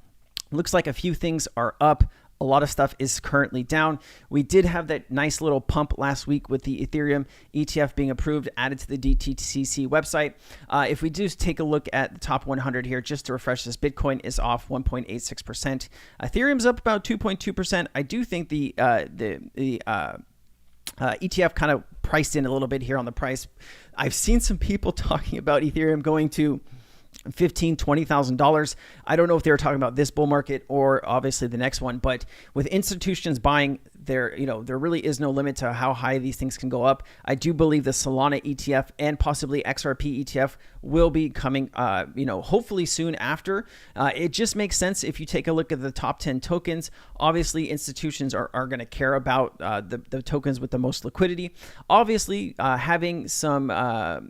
Looks like a few things are up. A lot of stuff is currently down. We did have that nice little pump last week with the Ethereum ETF being approved, added to the DTCC website. If we do take a look at the top 100 here, just to refresh this, Bitcoin is off 1.86%. Ethereum's up about 2.2%. I do think the ETF kind of priced in a little bit here on the price. I've seen some people talking about Ethereum going to $15,000-$20,000. I don't know if they were talking about this bull market or obviously the next one, but with institutions buying, there really is no limit to how high these things can go up. I do believe the Solana ETF and possibly XRP ETF will be coming, hopefully soon after. It just makes sense if you take a look at the top 10 tokens. Obviously, institutions are going to care about the tokens with the most liquidity. Obviously, having some,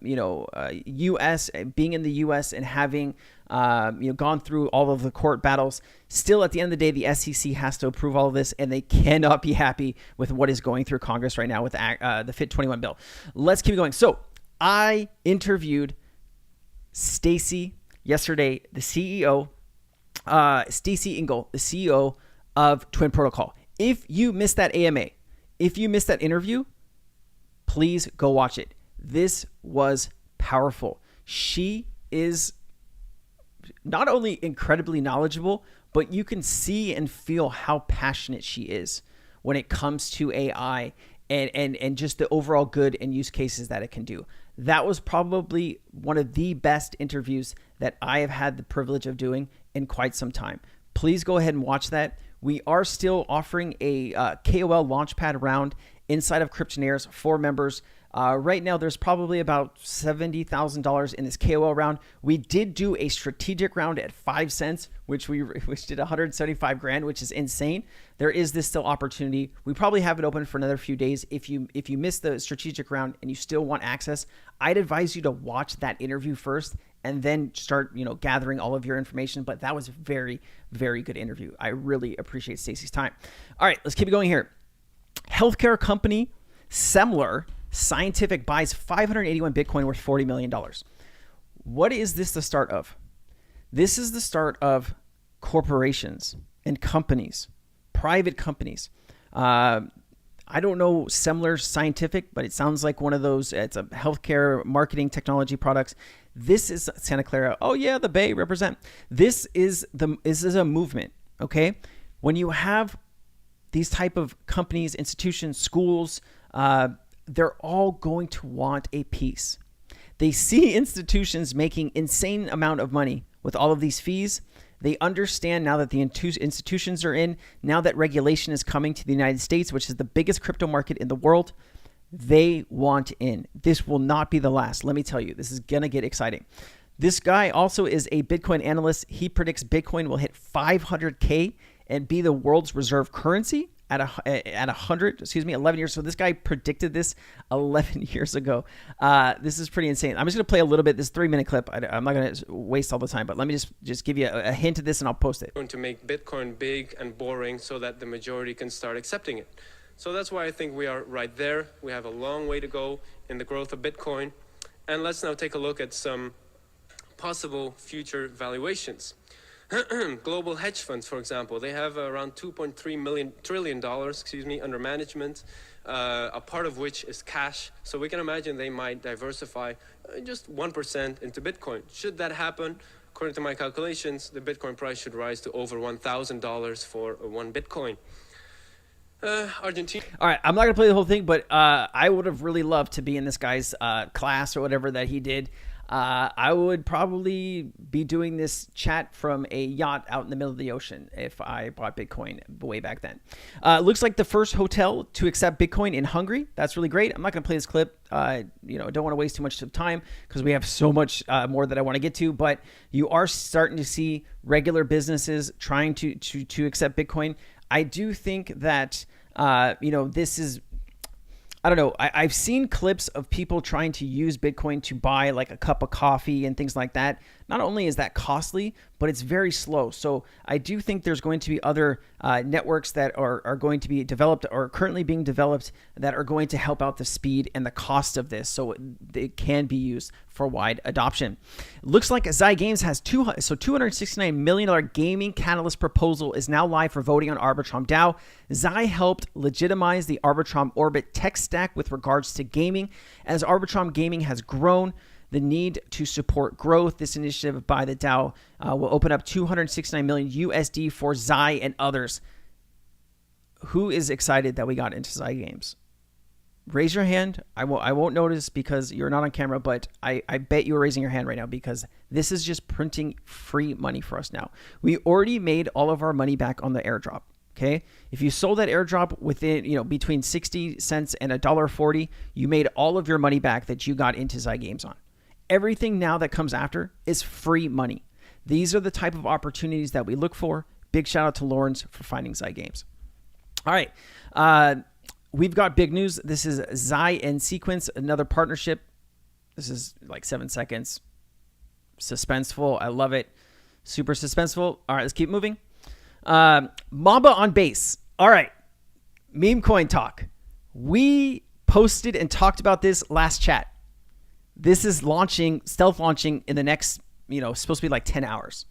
US, being in the US and having gone through all of the court battles, still at the end of the day, the SEC has to approve all of this, and they cannot be happy with what is going through Congress right now with the FIT 21 bill. Let's keep going. So I interviewed Stacy yesterday, the CEO, Stacy Engel, the CEO of Twin Protocol. If you missed that AMA, if you missed that interview, please go watch it. This was powerful. She is not only incredibly knowledgeable, but you can see and feel how passionate she is when it comes to AI and just the overall good and use cases that it can do. That was probably one of the best interviews that I have had the privilege of doing in quite some time. Please go ahead and watch that. We are still offering a KOL Launchpad round inside of Cryptonairz for members. Right now, there's probably about $70,000 in this KOL round. We did do a strategic round at 5 cents, which did 175 grand, which is insane. There is this still opportunity. We probably have it open for another few days. If you missed the strategic round and you still want access, I'd advise you to watch that interview first and then start, gathering all of your information. But that was a very, very good interview. I really appreciate Stacy's time. All right, let's keep it going here. Healthcare company Semler Scientific buys 581 Bitcoin worth $40 million. What is this the start of? This is the start of corporations and companies, private companies. I don't know Semler Scientific, but it sounds like one of those. It's a healthcare marketing technology products. This is Santa Clara. Oh yeah, the Bay represent. This is a movement. Okay, when you have these type of companies, institutions, schools, they're all going to want a piece. They see institutions making insane amount of money with all of these fees. They understand now that the institutions are in, now that regulation is coming to the United States, which is the biggest crypto market in the world, they want in. This will not be the last. Let me tell you, this is going to get exciting. This guy also is a Bitcoin analyst. He predicts Bitcoin will hit 500K and be the world's reserve currency at 11 years. So this guy predicted this 11 years ago. This is pretty insane. I'm just going to play a little bit, this 3-minute clip. I'm not going to waste all the time, but let me just give you a hint of this and I'll post it. Going to make Bitcoin big and boring so that the majority can start accepting it. So that's why I think we are right there. We have a long way to go in the growth of Bitcoin. And let's now take a look at some possible future valuations. Global hedge funds, for example, they have around $2.3 trillion under management, a part of which is cash. So we can imagine they might diversify just 1% into Bitcoin. Should that happen, according to my calculations, the Bitcoin price should rise to over $1,000 for 1 Bitcoin. Argentina. All right, I'm not going to play the whole thing, but I would have really loved to be in this guy's class or whatever that he did. I would probably be doing this chat from a yacht out in the middle of the ocean if I bought Bitcoin way back then. Looks like the first hotel to accept Bitcoin in Hungary. That's really great. I'm not going to play this clip. Don't want to waste too much time because we have so much more that I want to get to. But you are starting to see regular businesses trying to accept Bitcoin. I do think that this is. I don't know. I've seen clips of people trying to use Bitcoin to buy like a cup of coffee and things like that. Not only is that costly, but it's very slow. So I do think there's going to be other networks that are going to be developed or currently being developed that are going to help out the speed and the cost of this so it can be used for wide adoption. It looks like Zai Games has $269 million gaming catalyst proposal is now live for voting on Arbitrum DAO. Zai helped legitimize the Arbitrum Orbit tech stack with regards to gaming. As Arbitrum Gaming has grown, the need to support growth. This initiative by the DAO will open up $269 million USD for Zai and others. Who is excited that we got into Zai Games? Raise your hand. I won't notice because you're not on camera, but I bet you're raising your hand right now because this is just printing free money for us now. We already made all of our money back on the airdrop. Okay, if you sold that airdrop within, between 60 cents and $1.40, you made all of your money back that you got into Zai Games on. Everything now that comes after is free money. These are the type of opportunities that we look for. Big shout out to Lawrence for finding Zai Games. All right. We've got big news. This is Zai and Sequence, another partnership. This is like 7 seconds. Suspenseful. I love it. Super suspenseful. All right, let's keep moving. Mamba on base. All right. Meme coin talk. We posted and talked about this last chat. This is stealth launching in the next, supposed to be like 10 hours.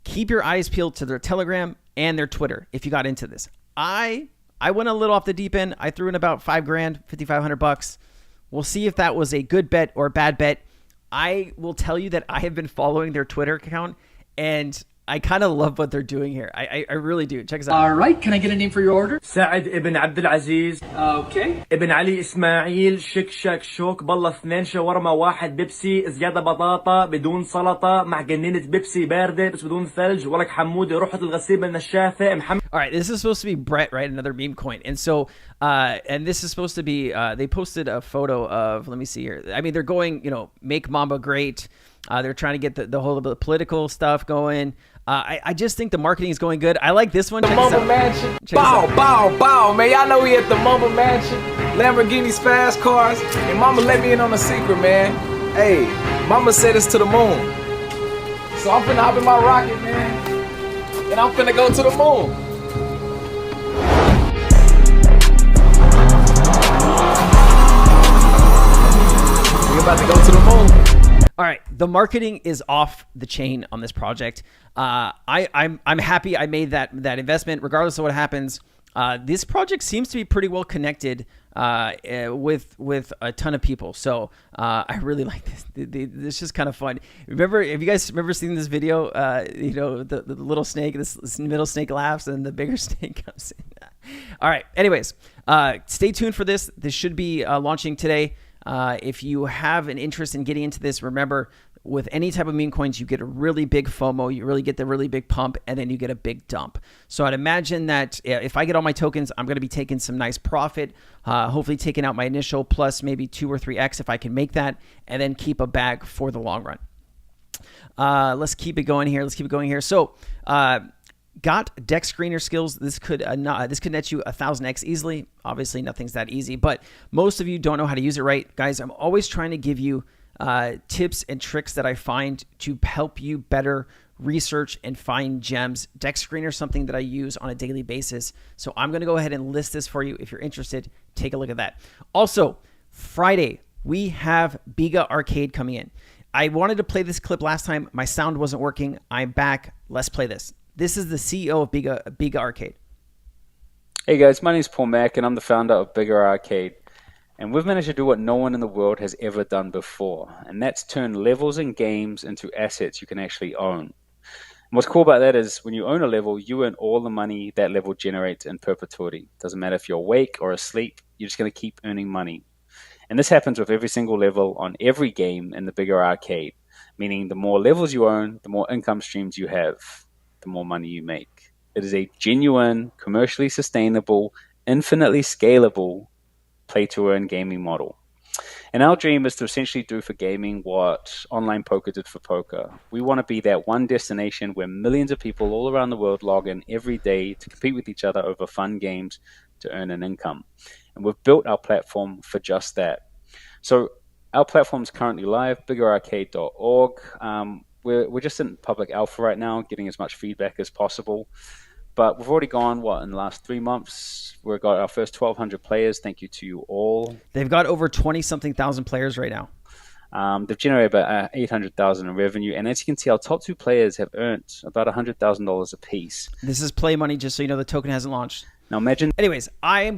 Keep your eyes peeled to their Telegram and their Twitter if you got into this. I went a little off the deep end. I threw in about $5,000, $5,500. We'll see if that was a good bet or a bad bet. I will tell you that I have been following their Twitter account and I kind of love what they're doing here. I really do. Check this out. All right. Can I get a name for your order? سعد ابن عبد العزيز. Okay. ابن علي اسماعيل شك شك شوك بالله 2 شاورما 1 بيبسي زيادة بطاطا بدون سلطة مع جنينة بيبسي باردة بس بدون ثلج ولك حمودة روحة الغسيل النشافة محمد. All right, this is supposed to be Brett, right? Another meme coin. And so, and this is supposed to be, they posted a photo of, let me see here. I mean, they're going, make Mamba great. They're trying to get the whole of the political stuff going. I just think the marketing is going good. I like this one. The Mamba Mansion. Bow, man. Y'all know we at the Mamba Mansion. Lamborghinis, fast cars. And mama let me in on a secret, man. Hey, Mama said it's to the moon. So I'm finna hop in my rocket, man. And I'm finna go to the moon. We about to go to the moon. All right, the marketing is off the chain on this project. I'm happy I made that investment, regardless of what happens. This project seems to be pretty well connected with a ton of people, so I really like this. This is just kind of fun. Have you guys seen this video? The little snake, this middle snake laughs, and the bigger snake comes in. All right. Anyways, stay tuned for this. This should be launching today. If you have an interest in getting into this, remember, with any type of meme coins, you get a really big FOMO, you really get the really big pump, and then you get a big dump. So I'd imagine that if I get all my tokens, I'm going to be taking some nice profit, hopefully taking out my initial plus maybe 2 or 3x if I can make that, and then keep a bag for the long run. Let's keep it going here. So, got deck screener skills. This could net you 1,000x easily. Obviously, nothing's that easy, but most of you don't know how to use it right. Guys, I'm always trying to give you tips and tricks that I find to help you better research and find gems. Deck screener is something that I use on a daily basis. So I'm going to go ahead and list this for you. If you're interested, take a look at that. Also, Friday, we have Biga Arcade coming in. I wanted to play this clip last time. My sound wasn't working. I'm back. Let's play this. This is the CEO of Biga Arcade. Hey guys, my name is Paul Mack and I'm the founder of Biga Arcade. And we've managed to do what no one in the world has ever done before. And that's turn levels in games into assets you can actually own. And what's cool about that is when you own a level, you earn all the money that level generates in perpetuity. Doesn't matter if you're awake or asleep, you're just going to keep earning money. And this happens with every single level on every game in the Biga Arcade. Meaning the more levels you own, the more income streams you have, the more money you make. It is a genuine, commercially sustainable, infinitely scalable play-to-earn gaming model. And our dream is to essentially do for gaming what online poker did for poker. We want to be that one destination where millions of people all around the world log in every day to compete with each other over fun games to earn an income. And we've built our platform for just that. So our platform is currently live, bigararcade.org. We're just in public alpha right now, getting as much feedback as possible. But we've already gone, in the last 3 months, we've got our first 1,200 players. Thank you to you all. They've got over 20-something thousand players right now. They've generated about $800,000 in revenue. And as you can see, our top 2 players have earned about $100,000 a piece. This is play money, just so you know the token hasn't launched. Now imagine... Anyways, I'm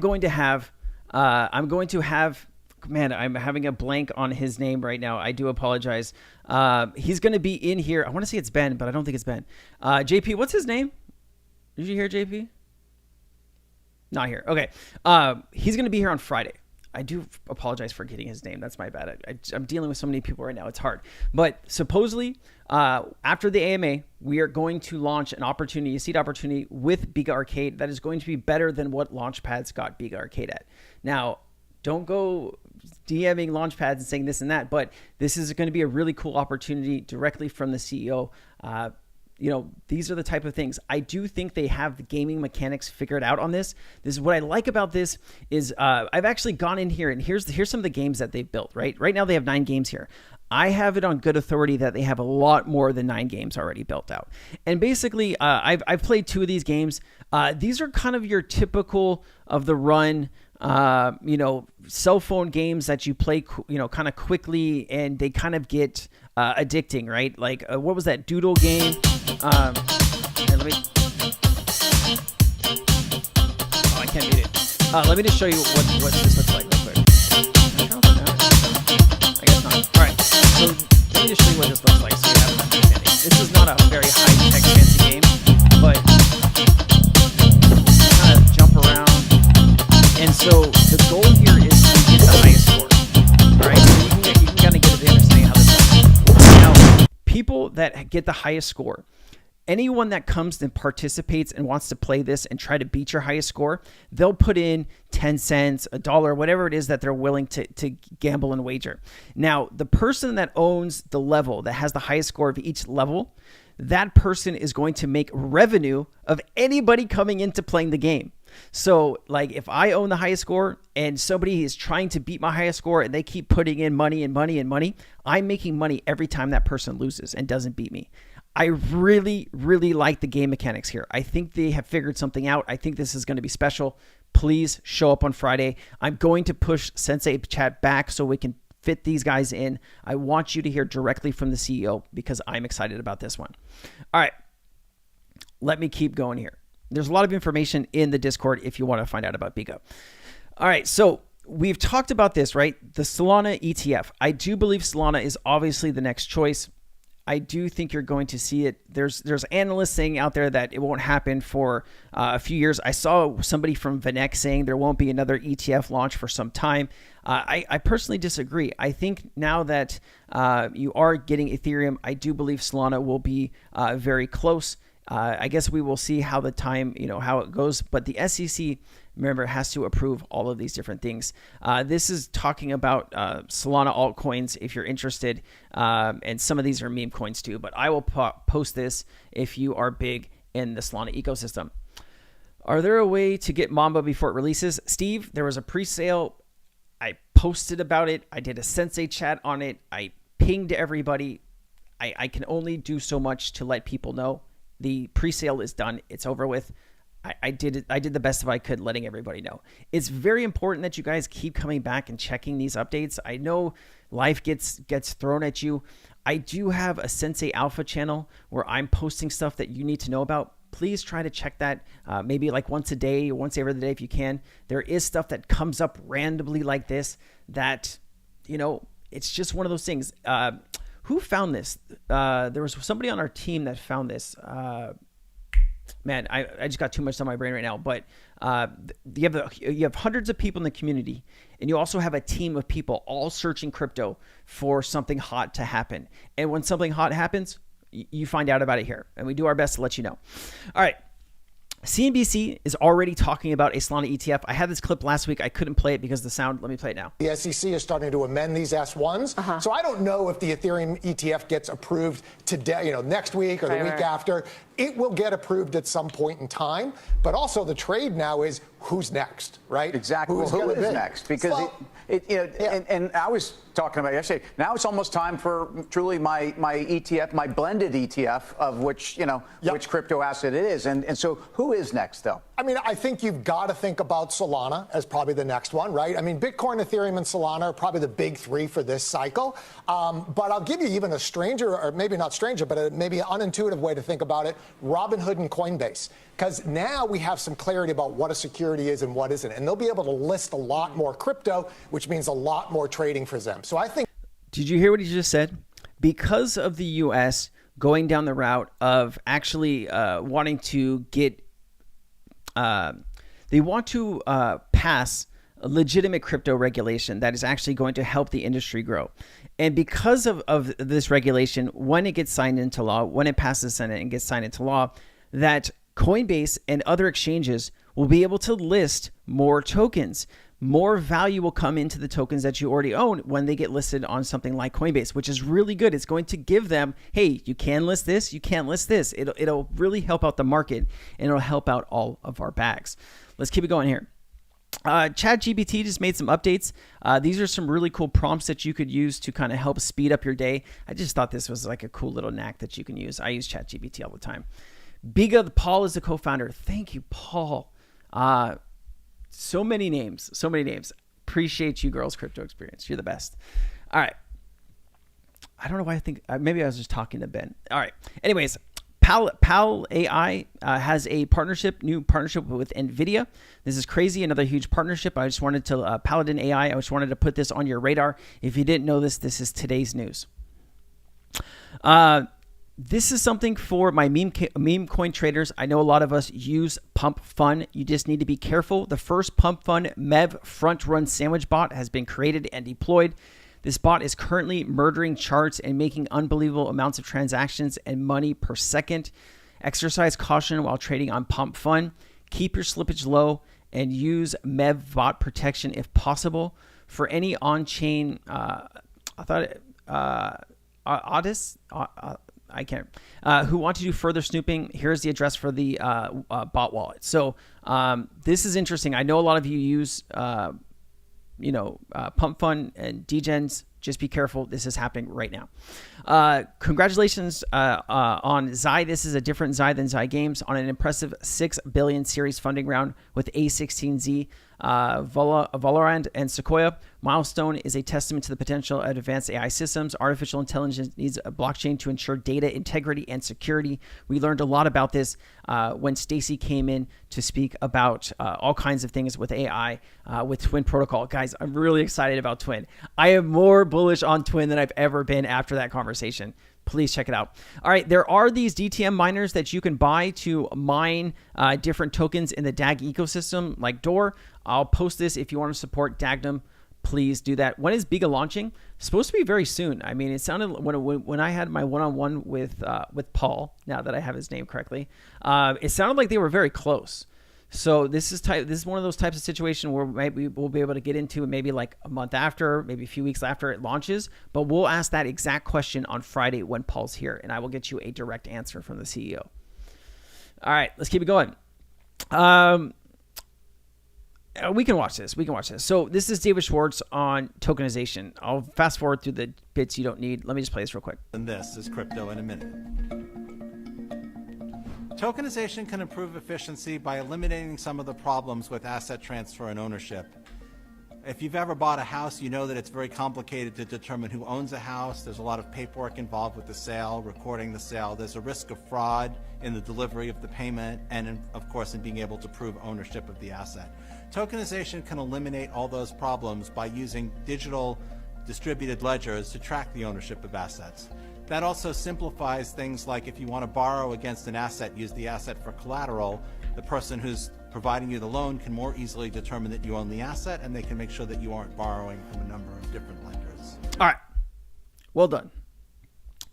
having a blank on his name right now. I do apologize. He's going to be in here. I want to say it's Ben, but I don't think it's Ben. JP, what's his name? Did you hear JP? Not here. Okay. He's going to be here on Friday. I do apologize for getting his name. That's my bad. I'm dealing with so many people right now. It's hard. But supposedly, after the AMA, we are going to launch a seed opportunity with Biga Arcade that is going to be better than what Launchpad's got Biga Arcade at. Now, don't go DMing Launchpads and saying this and that, but this is going to be a really cool opportunity directly from the CEO. These are the type of things. I do think they have the gaming mechanics figured out on this. This is what I like about this is I've actually gone in here and here's some of the games that they've built, right? Right now they have 9 games here. I have it on good authority that they have a lot more than 9 games already built out. And basically, I've played 2 of these games. These are kind of your typical of the run, cell phone games that you play, kind of quickly, and they kind of get addicting, right? Like, what was that Doodle game? I can't beat it. Let me just show you what this looks like real quick. I guess not. All right. So let me just show you what this looks like so you have an understanding. This is not a very high-tech fancy game, but kind of jump around. And so the goal here is to get the highest score. All right. So you can kind of get the understanding how this works. Now, people that get the highest score, anyone that comes and participates and wants to play this and try to beat your highest score, they'll put in 10 cents, $1, whatever it is that they're willing to gamble and wager. Now, the person that owns the level, that has the highest score of each level, that person is going to make revenue of anybody coming into playing the game. So like if I own the highest score and somebody is trying to beat my highest score and they keep putting in money and money and money, I'm making money every time that person loses and doesn't beat me. I really, really like the game mechanics here. I think they have figured something out. I think this is going to be special. Please show up on Friday. I'm going to push Sensei Chat back so we can fit these guys in. I want you to hear directly from the CEO because I'm excited about this one. All right, let me keep going here. There's a lot of information in the Discord if you want to find out about Biga. All right, so we've talked about this, right? The Solana ETF. I do believe Solana is obviously the next choice. I do think you're going to see it. There's analysts saying out there that it won't happen for a few years. I saw somebody from Vanek saying there won't be another ETF launch for some time. I personally disagree. I think now that you are getting Ethereum, I do believe Solana will be very close. I guess we will see how the time, how it goes. But the SEC, remember, has to approve all of these different things. This is talking about Solana altcoins if you're interested. And some of these are meme coins too. But I will post this if you are big in the Solana ecosystem. Are there a way to get Mamba before it releases? Steve, there was a pre-sale. I posted about it. I did a Sensei chat on it. I pinged everybody. I can only do so much to let people know. The pre-sale is done. It's over with. I did the best if I could, letting everybody know. It's very important that you guys keep coming back and checking these updates. I know life gets thrown at you. I do have a Sensei Alpha channel where I'm posting stuff that you need to know about. Please try to check that maybe like once a day or once every other day if you can. There is stuff that comes up randomly like this that, it's just one of those things. Who found this? There was somebody on our team that found this. Man, I just got too much on my brain right now. But you have hundreds of people in the community, and you also have a team of people all searching crypto for something hot to happen. And when something hot happens, you find out about it here, and we do our best to let you know. All right. CNBC is already talking about a Solana ETF. I had this clip last week. I couldn't play it because of the sound. Let me play it now. The SEC is starting to amend these S1s. So I don't know if the Ethereum ETF gets approved today, next week or the week after. It will get approved at some point in time. But also the trade now is who's next, right? Exactly. Who is next? Because and I was talking about yesterday. Now it's almost time for truly my ETF, my blended ETF of which which crypto asset it is. And so who is next though? I mean, I think you've got to think about Solana as probably the next one, right? I mean, Bitcoin, Ethereum, and Solana are probably the big three for this cycle. But I'll give you even a stranger, or maybe not stranger, but maybe an unintuitive way to think about it, Robinhood and Coinbase. Because now we have some clarity about what a security is and what isn't. And they'll be able to list a lot more crypto, which means a lot more trading for them. So I think... Did you hear what he just said? Because of the U.S. going down the route of actually wanting to get... they want to pass a legitimate crypto regulation that is actually going to help the industry grow. And because of this regulation, when it gets signed into law, when it passes the Senate and gets signed into law, that Coinbase and other exchanges will be able to list more tokens. More value will come into the tokens that you already own when they get listed on something like Coinbase, which is really good. It's going to give them, hey, you can list this, you can't list this. It'll really help out the market, and it'll help out all of our bags. Let's keep it going here. ChatGPT just made some updates. These are some really cool prompts that you could use to kind of help speed up your day. I just thought this was like a cool little knack that you can use. I use ChatGPT all the time. Biga, Paul is the co-founder. Thank you, Paul. So many names. Appreciate you, Girls Crypto Experience. You're the best. All right. I don't know why I think, maybe I was just talking to Ben. All right. Anyways, Pal AI has a new partnership with NVIDIA. This is crazy. Another huge partnership. I just wanted to, Paladin AI, I just wanted to put this on your radar. If you didn't know this, this is today's news. This is something for my meme coin traders. I know a lot of us use Pump Fun. You just need to be careful. The first Pump Fun MEV front run sandwich bot has been created and deployed. This bot is currently murdering charts and making unbelievable amounts of transactions and money per second. Exercise caution while trading on Pump Fun. Keep your slippage low and use MEV bot protection if possible. For any on-chain, I can't. Who want to do further snooping, here's the address for the bot wallet. So this is interesting. I know a lot of you use, Pump Fund and Degens. Just be careful. This is happening right now. Congratulations on Zai. This is a different Zai than Zai Games on an impressive $6 billion series funding round with A16Z, Valorant, and Sequoia. Milestone is a testament to the potential of advanced AI systems. Artificial intelligence needs a blockchain to ensure data integrity and security. We learned a lot about this when Stacy came in to speak about all kinds of things with AI with Twin Protocol. Guys, I'm really excited about Twin. I am more bullish on Twin than I've ever been after that conversation. Please check it out. All right, there are these DTM miners that you can buy to mine different tokens in the DAG ecosystem, like Door. I'll post this if you want to support Dagnum. Please do that. When is Biga launching? Supposed to be very soon. I mean, it sounded when I had my one-on-one with Paul. Now that I have his name correctly, it sounded like they were very close. So this is one of those types of situation where maybe we'll be able to get into maybe like a month after, maybe a few weeks after it launches. But we'll ask that exact question on Friday when Paul's here, and I will get you a direct answer from the CEO. All right, let's keep it going. We can watch this. So this is David Schwartz on tokenization. I'll fast forward through the bits you don't need. Let me just play this real quick. And this is crypto in a minute. Tokenization can improve efficiency by eliminating some of the problems with asset transfer and ownership. If you've ever bought a house, you know that it's very complicated to determine who owns a house. There's a lot of paperwork involved with the sale, recording the sale. There's a risk of fraud in the delivery of the payment and, of course, in being able to prove ownership of the asset. Tokenization can eliminate all those problems by using digital distributed ledgers to track the ownership of assets. That also simplifies things like if you want to borrow against an asset, use the asset for collateral, the person who's providing you the loan can more easily determine that you own the asset, and they can make sure that you aren't borrowing from a number of different lenders. All right. Well done.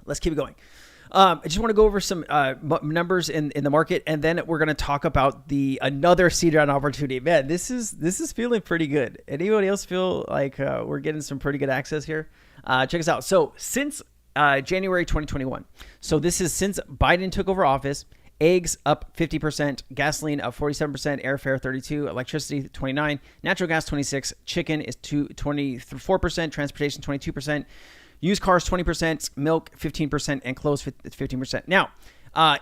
Let's keep it going. I just want to go over some numbers in the market, and then we're going to talk about another seed round opportunity. Man, this is feeling pretty good. Anybody else feel like we're getting some pretty good access here? Check us out. So since January 2021, so this is since Biden took over office, eggs up 50%, gasoline up 47%, airfare 32%, electricity 29%, natural gas 26%, chicken is 24%, transportation 22%, used cars 20%, milk 15%, and clothes 15%. Now,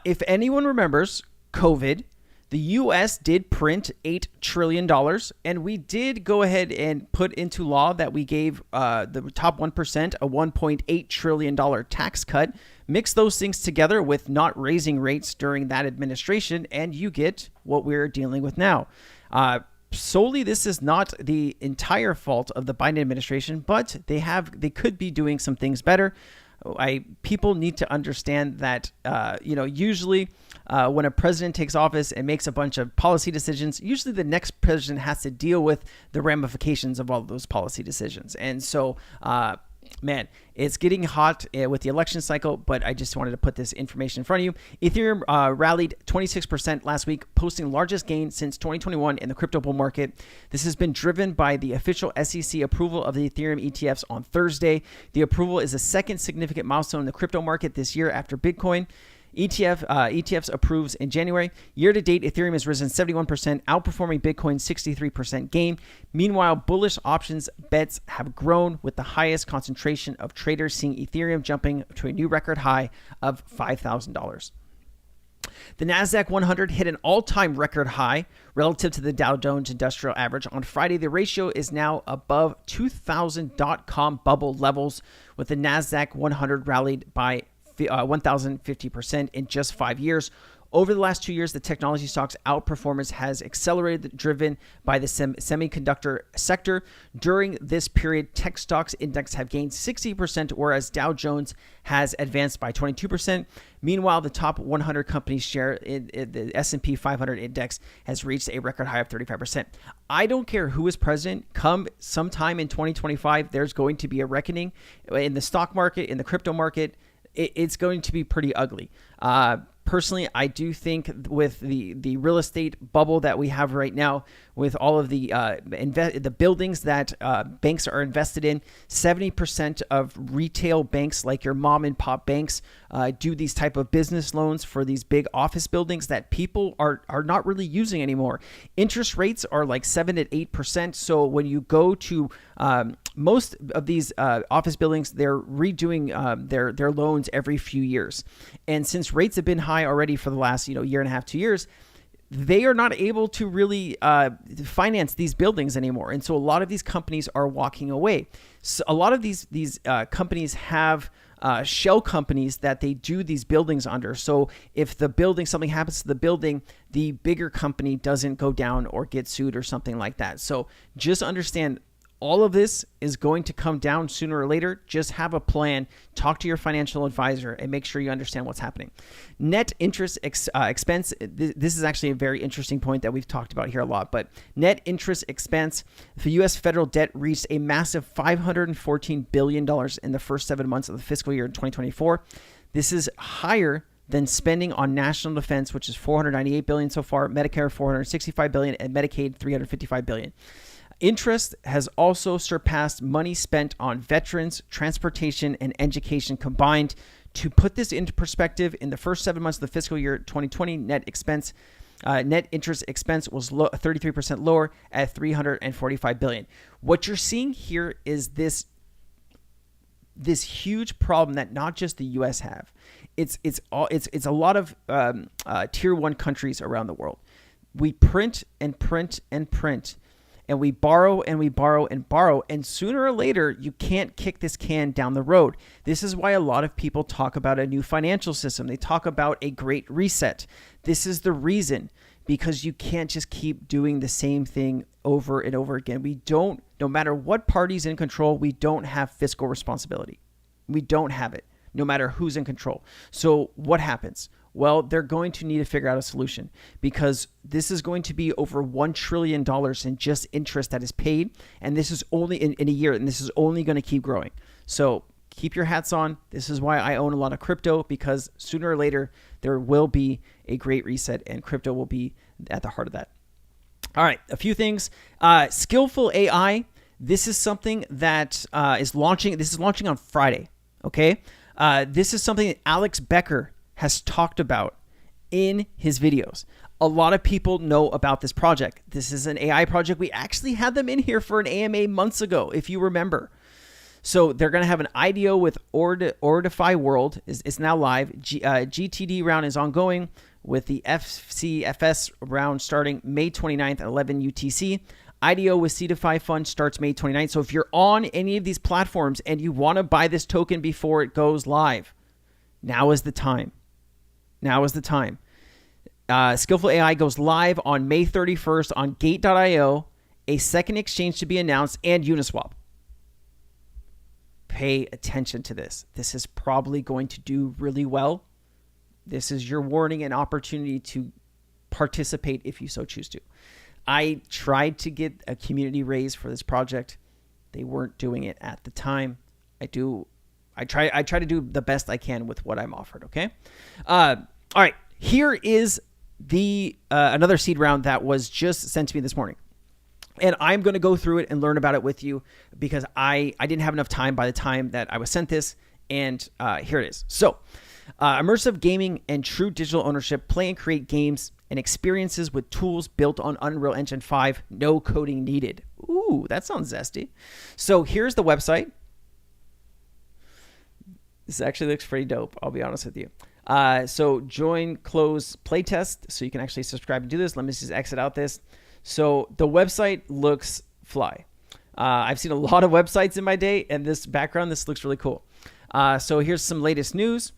if anyone remembers COVID, the U.S. did print $8 trillion, and we did go ahead and put into law that we gave the top 1% a $1.8 trillion tax cut. Mix those things together with not raising rates during that administration, and you get what we're dealing with now. Solely, this is not the entire fault of the Biden administration, but they could be doing some things better. People need to understand that, usually when a president takes office and makes a bunch of policy decisions, usually the next president has to deal with the ramifications of all of those policy decisions. And so, man, it's getting hot with the election cycle, but I just wanted to put this information in front of you. Ethereum rallied 26% last week, posting largest gain since 2021 in the crypto bull market. This has been driven by the official SEC approval of the Ethereum ETFs on Thursday. The approval is the second significant milestone in the crypto market this year after Bitcoin. ETFs approves in January. Year to date, Ethereum has risen 71%, outperforming Bitcoin's 63% gain. Meanwhile, bullish options bets have grown, with the highest concentration of traders seeing Ethereum jumping to a new record high of $5,000. The NASDAQ 100 hit an all-time record high relative to the Dow Jones Industrial Average on Friday. The ratio is now above 2000 dot-com bubble levels, with the NASDAQ 100 rallied by 1,050% in just 5 years. Over the last 2 years, the technology stocks outperformance has accelerated, driven by the semiconductor sector. During this period, tech stocks index have gained 60%, whereas Dow Jones has advanced by 22%. Meanwhile, the top 100 companies share in the S&P 500 index has reached a record high of 35%. I don't care who is president. Come sometime in 2025, there's going to be a reckoning in the stock market, in the crypto market. It's going to be pretty ugly. Personally, I do think with the real estate bubble that we have right now, with all of the buildings that banks are invested in, 70% of retail banks, like your mom and pop banks, do these type of business loans for these big office buildings that people are not really using anymore. Interest rates are like 7 to 8%. So when you go to most of these office buildings, they're redoing their loans every few years. And since rates have been high already for the last year and a half, 2 years, they are not able to really finance these buildings anymore. And so a lot of these companies are walking away. So a lot of these companies have shell companies that they do these buildings under. So if something happens to the building, the bigger company doesn't go down or get sued or something like that. So just understand, all of this is going to come down sooner or later. Just have a plan, talk to your financial advisor, and make sure you understand what's happening. Net interest expense. This is actually a very interesting point that we've talked about here a lot, but net interest expense, the U.S. federal debt reached a massive $514 billion in the first 7 months of the fiscal year in 2024. This is higher than spending on national defense, which is $498 billion so far, Medicare $465 billion, and Medicaid $355 billion. Interest has also surpassed money spent on veterans, transportation, and education combined. To put this into perspective, in the first 7 months of the fiscal year 2020, net interest expense was 33% lower at $345 billion. What you're seeing here is this huge problem that not just the U.S. have. It's a lot of tier 1 countries around the world. We print and print and print. And we borrow and we borrow and borrow. And sooner or later, you can't kick this can down the road. This is why a lot of people talk about a new financial system. They talk about a great reset. This is the reason, because you can't just keep doing the same thing over and over again. No matter what party's in control, we don't have fiscal responsibility. We don't have it, no matter who's in control. So what happens? Well, they're going to need to figure out a solution, because this is going to be over $1 trillion in just interest that is paid. And this is only in a year, and this is only going to keep growing. So keep your hats on. This is why I own a lot of crypto, because sooner or later, there will be a great reset, and crypto will be at the heart of that. All right, a few things. Skillful AI. This is something that is launching. This is launching on Friday. Okay. This is something that Alex Becker has talked about in his videos. A lot of people know about this project. This is an AI project. We actually had them in here for an AMA months ago, if you remember. So they're going to have an IDO with Ordify World. It's now live. GTD round is ongoing, with the FCFS round starting May 29th at 11 UTC. IDO with CDeFi Fund starts May 29th. So if you're on any of these platforms and you want to buy this token before it goes live, now is the time. Now is the time. Skillful AI goes live on May 31st on Gate.io, a second exchange to be announced, and Uniswap. Pay attention to this. This is probably going to do really well. This is your warning and opportunity to participate if you so choose to. I tried to get a community raise for this project. They weren't doing it at the time. I try to do the best I can with what I'm offered. Okay. All right. Here is the another seed round that was just sent to me this morning, and I'm going to go through it and learn about it with you, because I didn't have enough time by the time that I was sent this, and here it is. So, immersive gaming and true digital ownership. Play and create games and experiences with tools built on Unreal Engine 5. No coding needed. Ooh, that sounds zesty. So here's the website. This actually looks pretty dope, I'll be honest with you. So join, close, playtest, so you can actually subscribe and do this. Let me just exit out this. So the website looks fly. I've seen a lot of websites in my day, and this background, this looks really cool. So here's some latest news.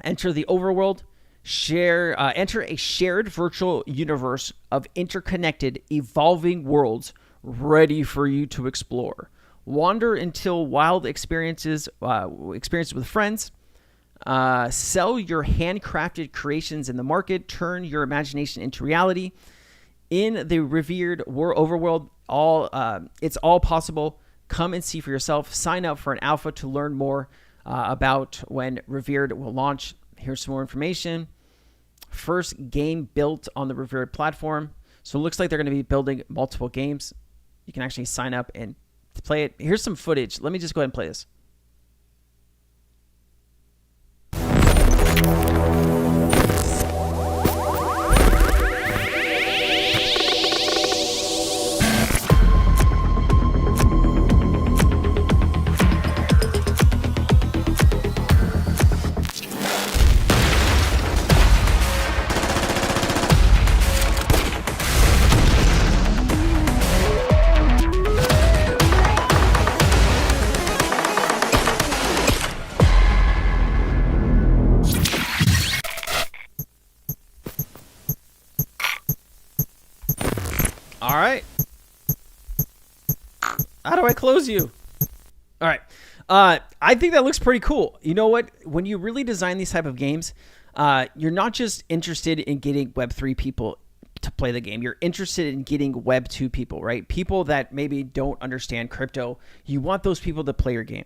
Enter the overworld. Enter a shared virtual universe of interconnected, evolving worlds ready for you to explore. Wander until wild experiences with friends. Sell your handcrafted creations in the market. Turn your imagination into reality. In the Revered overworld, it's all possible. Come and see for yourself. Sign up for an alpha to learn more about when Revered will launch. Here's some more information. first game built on the Revered platform. So it looks like they're going to be building multiple games. You can actually sign up and play it. Here's some footage. Let me just go ahead and play this. All right. How do I close you? All right. I think that looks pretty cool. You know what? When you really design these type of games, you're not just interested in getting Web3 people to play the game. You're interested in getting Web2 people, right? People that maybe don't understand crypto. You want those people to play your game.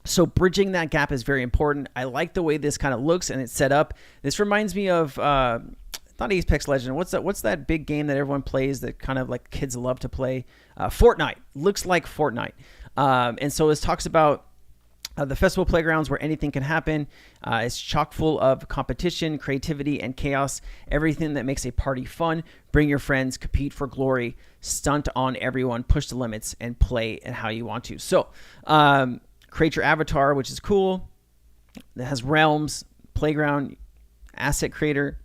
So bridging that gap is very important. I like the way this kind of looks and it's set up. This reminds me of not Apex Legend. What's that big game that everyone plays that kind of like kids love to play? Fortnite. Looks like Fortnite. And so this talks about the festival playgrounds where anything can happen. It's chock full of competition, creativity, and chaos. Everything that makes a party fun. Bring your friends, compete for glory, stunt on everyone, push the limits, and play and how you want to. So create your avatar, which is cool. It has realms, playground, asset creator.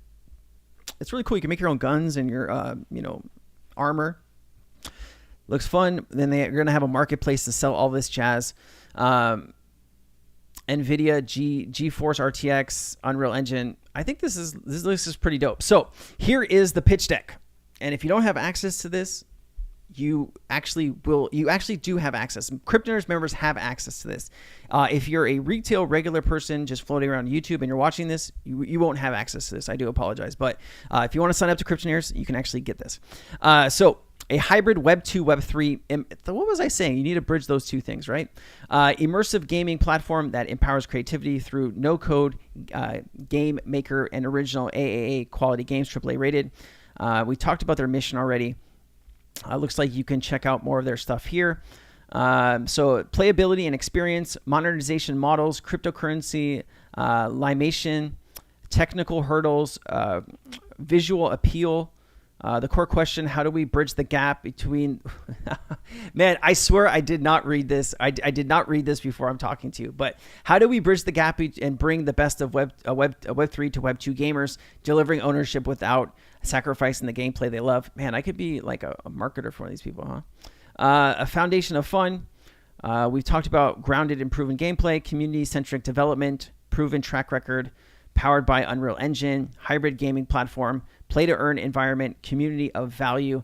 It's really cool. You can make your own guns and your, armor. Looks fun. Then they're going to have a marketplace to sell all this jazz. NVIDIA, GeForce RTX, Unreal Engine. I think this is pretty dope. So here is the pitch deck. And if you don't have access to this, you actually do have access. Cryptonairz members have access to this. If you're a retail regular person just floating around YouTube and you're watching this, you won't have access to this. I do apologize. But if you want to sign up to Cryptonairz, you can actually get this. So a hybrid Web 2, Web 3. What was I saying? You need to bridge those two things, right? Immersive gaming platform that empowers creativity through no code, game maker, and original AAA quality games, AAA rated. We talked about their mission already. Looks like you can check out more of their stuff here. So playability and experience, monetization models, cryptocurrency, limation, technical hurdles, visual appeal. The core question, how do we bridge the gap between... Man, I swear I did not read this. I did not read this before I'm talking to you. But how do we bridge the gap and bring the best of Web3 to Web 2 gamers, delivering ownership without sacrificing the gameplay they love? Man, I could be like a marketer for one of these people, huh? A foundation of fun. We've talked about grounded and proven gameplay, community-centric development, proven track record, powered by Unreal Engine, hybrid gaming platform, play-to-earn environment, community of value.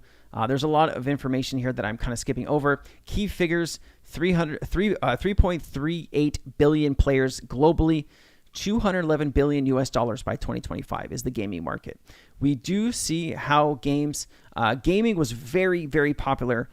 There's a lot of information here that I'm kind of skipping over. Key figures, 3.38 billion players globally, $211 billion US by 2025 is the gaming market. We do see how gaming was very, very popular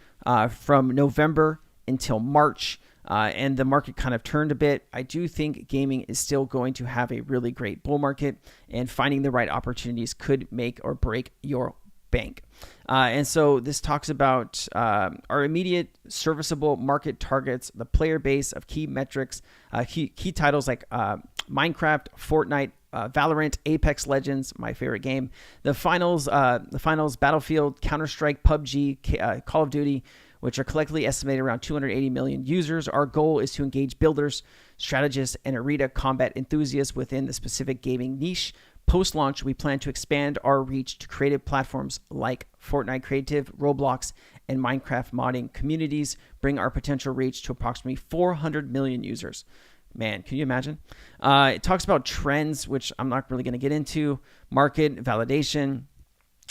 from November until March. And the market kind of turned a bit. I do think gaming is still going to have a really great bull market, and finding the right opportunities could make or break your bank. And so this talks about our immediate serviceable market targets, the player base of key metrics, key titles like Minecraft, Fortnite, Valorant, Apex Legends, my favorite game, the finals, Battlefield, Counter-Strike, PUBG, Call of Duty, which are collectively estimated around 280 million users. Our goal is to engage builders, strategists, and arena combat enthusiasts within the specific gaming niche. Post-launch, we plan to expand our reach to creative platforms like Fortnite Creative, Roblox, and Minecraft modding communities, bring our potential reach to approximately 400 million users. Man, can you imagine? It talks about trends, which I'm not really going to get into, market validation,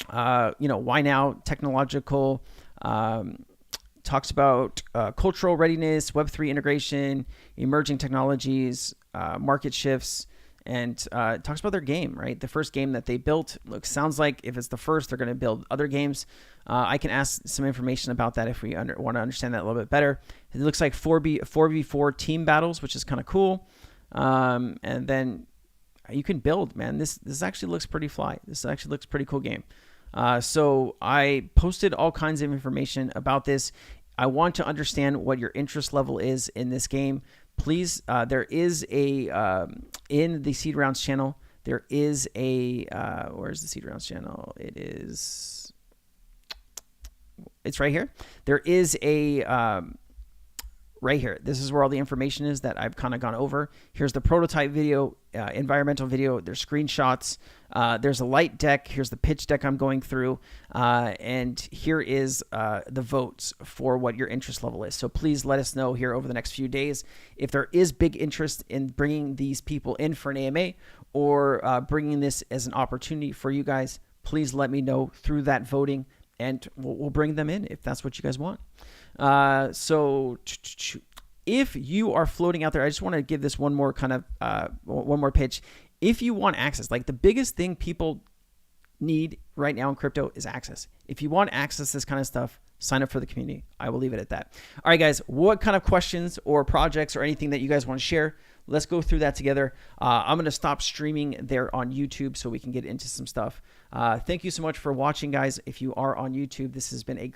why now, technological, talks about cultural readiness, Web3 integration, emerging technologies, market shifts, and talks about their game, right? The first game that they built. Sounds like if it's the first, they're going to build other games. I can ask some information about that if we want to understand that a little bit better. It looks like 4v4 team battles, which is kind of cool. And then you can build, man. This actually looks pretty fly. This actually looks pretty cool game. So I posted all kinds of information about this. I want to understand what your interest level is in this game. Please, there is a, in the Seed Rounds channel, there is a, where's the Seed Rounds channel? It's right here. There is a, right here. This is where all the information is that I've kind of gone over. Here's the prototype video, environmental video. There's screenshots. There's a light deck. Here's the pitch deck I'm going through. And here is the votes for what your interest level is. So please let us know here over the next few days if there is big interest in bringing these people in for an AMA or bringing this as an opportunity for you guys. Please let me know through that voting, and we'll bring them in if that's what you guys want. So if you are floating out there, I just want to give this one more kind of, one more pitch. If you want access, like the biggest thing people need right now in crypto is access. If you want access to this kind of stuff, sign up for the community. I will leave it at that. All right, guys, what kind of questions or projects or anything that you guys want to share? Let's go through that together. I'm going to stop streaming there on YouTube so we can get into some stuff. Thank you so much for watching, guys. If you are on YouTube, this has been a great